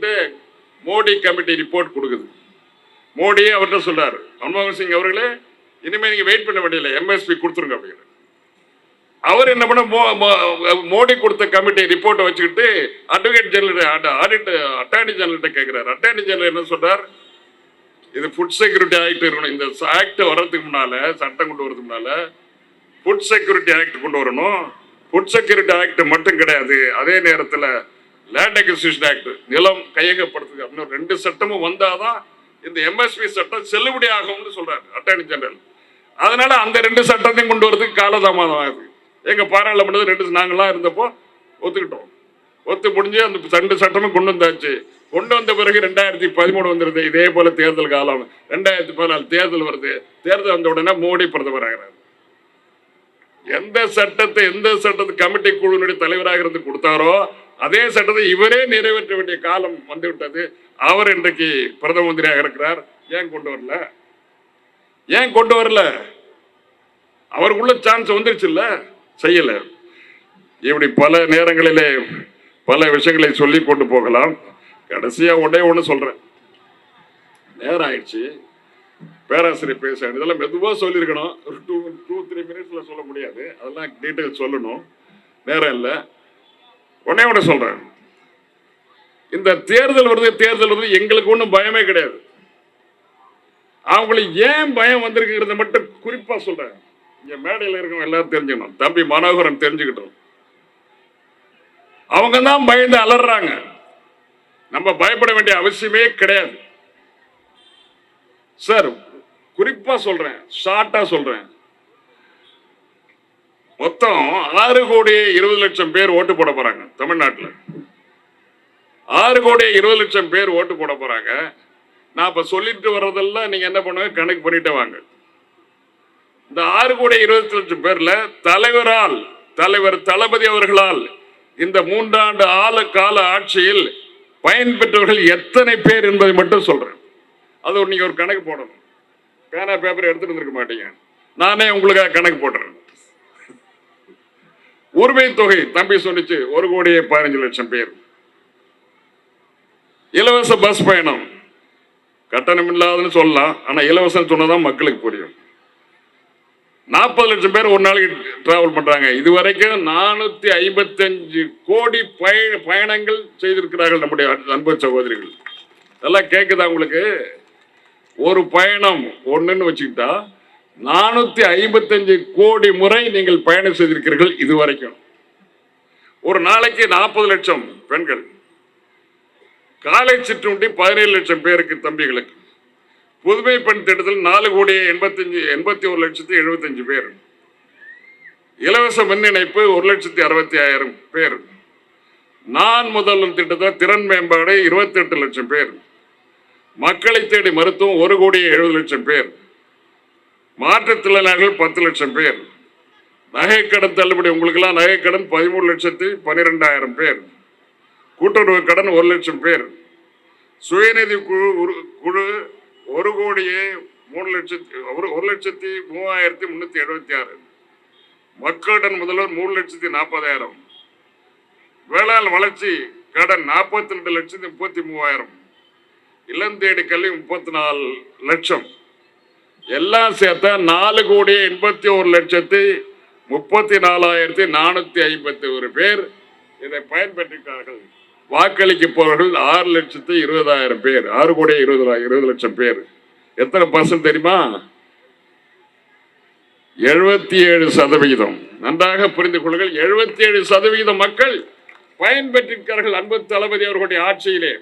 மோடி கமிட்டி ரிப்போர்ட் கொடுக்குது. மோடியே அவர்கிட்ட சொல்றாரு, மன்மோகன் சிங் அவர்களே, இனிமே நீங்க வெயிட் பண்ண வேண்டியதில்லை, எம்எஸ்பி கொடுத்துருங்க அப்படிங்கிற. அவர் என்ன பண்ண, மோடி கொடுத்த கமிட்டி ரிப்போர்ட்டை வச்சுக்கிட்டு அட்வொகேட் ஜெனரல், அட்டார்னி ஜெனரல்கிட்ட கேட்கிறார். அட்டார்னி ஜெனரல் என்ன சொல்றார்? இது ஃபுட் செக்யூரிட்டி ஆக்ட் இருக்கணும். இந்த ஆக்ட் வர்றதுக்கு முன்னால, சட்டம் கொண்டு வரதுக்கு முன்னால ஃபுட் செக்யூரிட்டி ஆக்ட் கொண்டு வரணும். ஃபுட் செக்யூரிட்டி ஆக்ட் மட்டும் கிடையாது, அதே நேரத்தில் லேண்ட் அக்விசிஷன் ஆக்ட், நிலம் கையகப்படுத்துது அப்படின்னு 2 சட்டமும் வந்தாதான் இந்த எம்எஸ்பி சட்டம் செல்லுபடி ஆகும்னு சொல்றாரு அட்டார்னி ஜெனரல். அதனால அந்த 2 சட்டத்தையும் கொண்டு வரதுக்கு காலதாமதம் ஆகுது. எங்க பாராளுமன்றத்தில் 2 நாங்களாம் இருந்தப்போ ஒத்துக்கிட்டோம். ஒத்து முடிஞ்சு அந்த 2 சட்டமும் கொண்டு வந்தாச்சு. கொண்டு வந்த பிறகு 2013 வந்துருது. இதே போல தேர்தல் காலம். 2014 தேர்தல் வருது. தேர்தல் வந்த உடனே மோடி பிரதமர் ஆகிறார். எந்த சட்டத்தை கமிட்டி குழுவினுடைய தலைவராக இருந்து கொடுத்தாரோ அதே சட்டத்தை இவரே நிறைவேற்ற வேண்டிய காலம் வந்துவிட்டது. அவர் இன்றைக்கு பிரதம மந்திரியாக இருக்கிறார். ஏன் கொண்டு வரல? அவருக்குள்ள சான்ஸ் வந்துருச்சு இல்ல, செய்யல. இப்படி பல நேரங்களிலே பல விஷயங்களை சொல்லி கொண்டு போகலாம். கடைசியா ஒண்ணு சொல்றேன். நேரம் ஆயிடுச்சு. பேராசிரியர் பேச இதெல்லாம் மெதுவா சொல்லியிருக்கணும். ஒரு 2-3 மினிட்ஸ்ல சொல்ல முடியாது. அதெல்லாம் டீட்டெயில் சொல்லணும், நேரம் இல்லை. ஒண்ணே சொல்றேன். இந்த தேர்தல் வருது எங்களுக்கு ஒன்றும் பயமே கிடையாது. அவங்களுக்கு ஏன் பயம் வந்திருக்குங்கிறத மட்டும் குறிப்பா சொல்றேன். இங்க மேடையில் இருக்கவங்க எல்லாரும் தெரிஞ்சுக்கணும். தம்பி மனோகரன் தெரிஞ்சுக்கிட்டோம். அவங்க தான் பயந்து அலறாங்க. நம்ம பயப்பட வேண்டிய அவசியமே கிடையாது சார். குறிப்பா சொல்றேன், ஷார்ட்டா சொல்றேன். மொத்தம் 6,20,00,000 பேர் ஓட்டு போட போறாங்க தமிழ்நாட்டில். 6,20,00,000 பேர் ஓட்டு போட போறாங்க. நான் இப்ப சொல்லிட்டு வர்றதெல்லாம் நீங்க என்ன பண்ணுங்க, கணக்கு பண்ணிட்டு வாங்க. இந்த 6,20,00,000 பேர்ல தலைவர் தளபதி அவர்களால் இந்த 3 ஆண்டு கால ஆட்சியில் பயன்பெற்றவர்கள் எத்தனை பேர் என்பதை மட்டும் சொல்றேன். அது நீங்க ஒரு கணக்கு போடணும். பேனா பேப்பர் எடுத்துட்டு இருந்திருக்க மாட்டீங்க. நானே உங்களுக்காக கணக்கு போட்டுறேன். உரிமை தொகை தம்பி சொன்னிச்சு 1,15,00,000 பேர். இலவச பஸ் பயணம் கட்டணம் இல்லாதன்னு சொல்லலாம், ஆனா இலவசம் சொன்னதான் மக்களுக்கு புரியும். 40 லட்சம் பேர் ஒரு நாளைக்கு டிராவல் பண்றாங்க. இதுவரைக்கும் 455 கோடி பயணங்கள் செய்திருக்கிறார்கள் நம்முடைய அன்பு சகோதரிகள். எல்லாம் கேக்குதா உங்களுக்கு? ஒரு பயணம் ஒண்ணுன்னு வச்சுக்கிட்டா 455 கோடி முறை நீங்கள் பயணம் செய்திருக்கிறீர்கள் இதுவரைக்கும். ஒரு நாளைக்கு 40 லட்சம் பெண்கள். காலை சிற்றுண்டி 17 லட்சம் பேருக்கு தம்பிகளுக்கு. புதுமை பெண் திட்டத்தில் 4,81,75,000 பேர். இலவச மின் இணைப்பு 1,65,000 பேர். நான் முதல்வன் திட்டத்தில் திறன் மேம்பாடு 28 லட்சம் பேர். மக்களை தேடி மருத்துவம் 1,70,00,000 பேர். மாற்றுத்திறனாளிகள் 10 லட்சம் பேர். நகைக்கடன் தள்ளுபடி உங்களுக்கெல்லாம் நகைக்கடன் 13,12,000 பேர். கூட்டுறவு கடன் 1 லட்சம் பேர். சுயநிதி குழு 1,03,376. மக்களுடன் முதல்வர் 3,40,000. வேளாண் வளர்ச்சி கடன் 42,33,000. இளம் தேடி கல்வி 34 லட்சம். எல்லாம் சேர்த்தா 4,81,34,451 பேர் இதை பயன்பெற்றிருக்கிறார்கள். வாக்களிக்கப்பவர்கள் 6,20,000 பேர். 6,20,00,000 பேர். எத்தனை பர்சன்ட் தெரியுமா? 77%. நன்றாக புரிந்து கொள்ளுங்கள். 77% மக்கள் பயன்பெற்றிருக்கிறார்கள் அன்பு தளபதி அவர்களுடைய ஆட்சியிலே.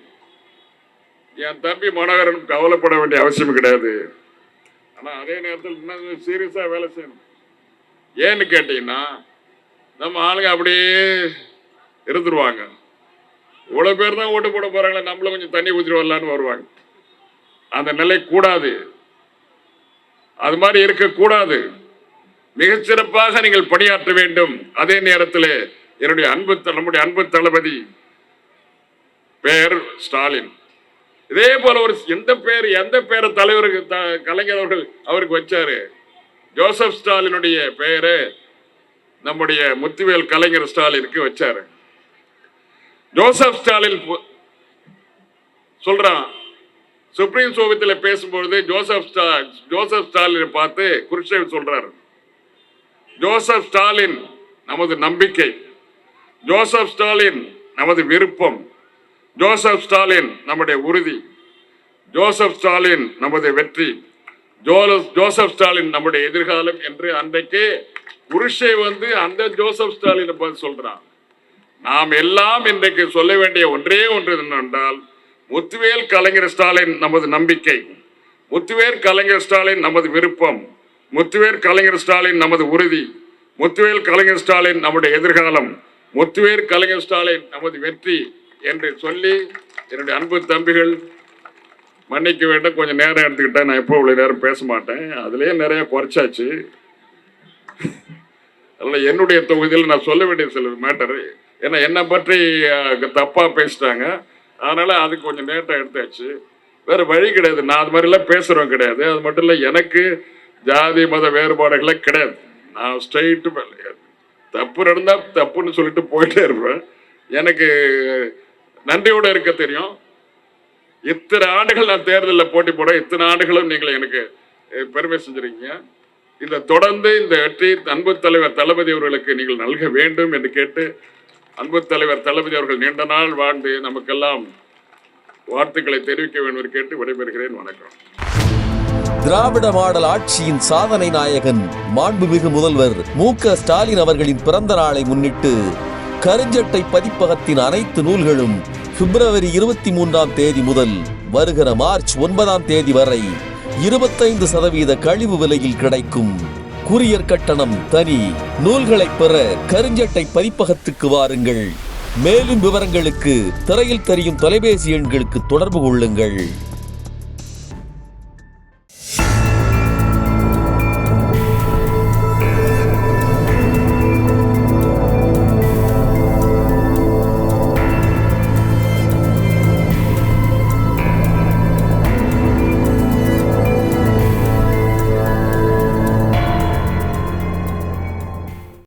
என் தம்பி மனோகரன் கவலைப்பட வேண்டிய அவசியம் கிடையாது. ஆனா அதே நேரத்தில் இன்னும் சீரியஸா வேலை செய்யணும். ஏன்னு கேட்டீங்கன்னா நம்ம ஆளுங்க அப்படியே இருந்துருவாங்க. இவ்வளவு பேர் தான் ஓட்டு போட போறாங்களே, நம்மளும் கொஞ்சம் தண்ணி ஊற்றி வரலான்னு வருவாங்க. அந்த நிலை கூடாது. அது மாதிரி இருக்கக்கூடாது. மிகச்சிறப்பாக நீங்கள் பணியாற்ற வேண்டும். அதே நேரத்தில் என்னுடைய நம்முடைய அன்பு தளபதி பெயர் ஸ்டாலின். இதே போல ஒரு எந்த பேரை தலைவருக்கு கலைஞர் அவர்கள் அவருக்கு வச்சாரு? ஜோசப் ஸ்டாலினுடைய பெயரை நம்முடைய முத்துவேல் கலைஞர் ஸ்டாலினுக்கு வச்சாரு. ஜோசப் ஸ்டாலின் சொல்றான், சுப்ரீம் கோர்ட்டில் பேசும்பொழுது ஜோசப் ஸ்டாலினை பார்த்து குருஷேவ் சொல்றாரு, ஜோசப் ஸ்டாலின் நமது நம்பிக்கை, ஜோசப் ஸ்டாலின் நமது விருப்பம், ஜோசப் ஸ்டாலின் நம்முடைய உறுதி, ஜோசப் ஸ்டாலின் நமது வெற்றி, ஜோசப் ஸ்டாலின் நம்முடைய எதிர்காலம் என்று அன்றைக்கு குருஷேவ் அந்த ஜோசப் ஸ்டாலினை பார்த்து சொல்றான். நாம் எல்லாம் இன்றைக்கு சொல்ல வேண்டிய ஒன்றே ஒன்று என்னவென்றால், முத்துவேல் கலைஞர் ஸ்டாலின் நமது நம்பிக்கை, முத்துவேல் கலைஞர் ஸ்டாலின் நமது விருப்பம், முத்துவேல் கலைஞர் ஸ்டாலின் நமது உறுதி, முத்துவேல் கலைஞர் ஸ்டாலின் நம்முடைய எதிர்காலம், முத்துவேல் கலைஞர் ஸ்டாலின் நமது வெற்றி என்று சொல்லி, என்னுடைய அன்பு தம்பிகள் மன்னிக்க வேண்டும், கொஞ்சம் நேரம் எடுத்துக்கிட்டேன். நான் எப்போ இவ்வளவு நேரம் பேச மாட்டேன். அதுலயே நிறைய குறைச்சாச்சு. அதில் என்னுடைய தொகுதியில் நான் சொல்ல வேண்டிய சில மேட்டர், ஏன்னா என்னை பற்றி தப்பா பேசிட்டாங்க. அதனால அதுக்கு கொஞ்சம் நேரம் எடுத்தாச்சு. வேற வழி கிடையாது. நான் அது மாதிரிலாம் பேசுறவங்க கிடையாது. அது மட்டும் இல்லை, எனக்கு ஜாதி மத வேறுபாடுகளே கிடையாது. நான் ஸ்ட்ரெயிட்டு தப்பு நடந்தா தப்புன்னு சொல்லிட்டு போயிட்டே இருப்பேன். எனக்கு நன்றியோட இருக்க தெரியும். இத்தனை ஆண்டுகள் நான் தேர்தலில் போட்டி போட, இத்தனை ஆண்டுகளும் நீங்கள் எனக்கு பெருமை செஞ்சிருக்கீங்க. இந்த தொடர்ந்து இந்த வெற்றி அன்பு தலைவர் தளபதி அவர்களுக்கு நீங்கள் நல்க வேண்டும் என்று கேட்டு, அன்பு தலைவர் தளபதி அவர்கள் நீண்ட நாள் வாழ்ந்து நமக்கெல்லாம் வாழ்த்துக்களை தெரிவிக்க வேண்டும் என்று கேட்டு விடைபெறுகிறேன். வணக்கம். திராவிட மாடல் ஆட்சியின் சாதனை நாயகன் மாண்புமிகு முதல்வர் மு.க. ஸ்டாலின் அவர்களின் பிறந்த நாளை முன்னிட்டு கருஞ்சட்டை பதிப்பகத்தின் அனைத்து நூல்களும் பிப்ரவரி 23ஆம் தேதி முதல் வருகிற மார்ச் 9ஆம் தேதி வரை 25% கழிவு விலையில் கிடைக்கும். கூரியர் கட்டணம் தனி. நூல்களை பெற கருஞ்சட்டை பதிப்பகத்துக்கு வாருங்கள். மேலும் விவரங்களுக்கு திரையில் தெரியும் தொலைபேசி எண்களுக்கு தொடர்பு கொள்ளுங்கள்.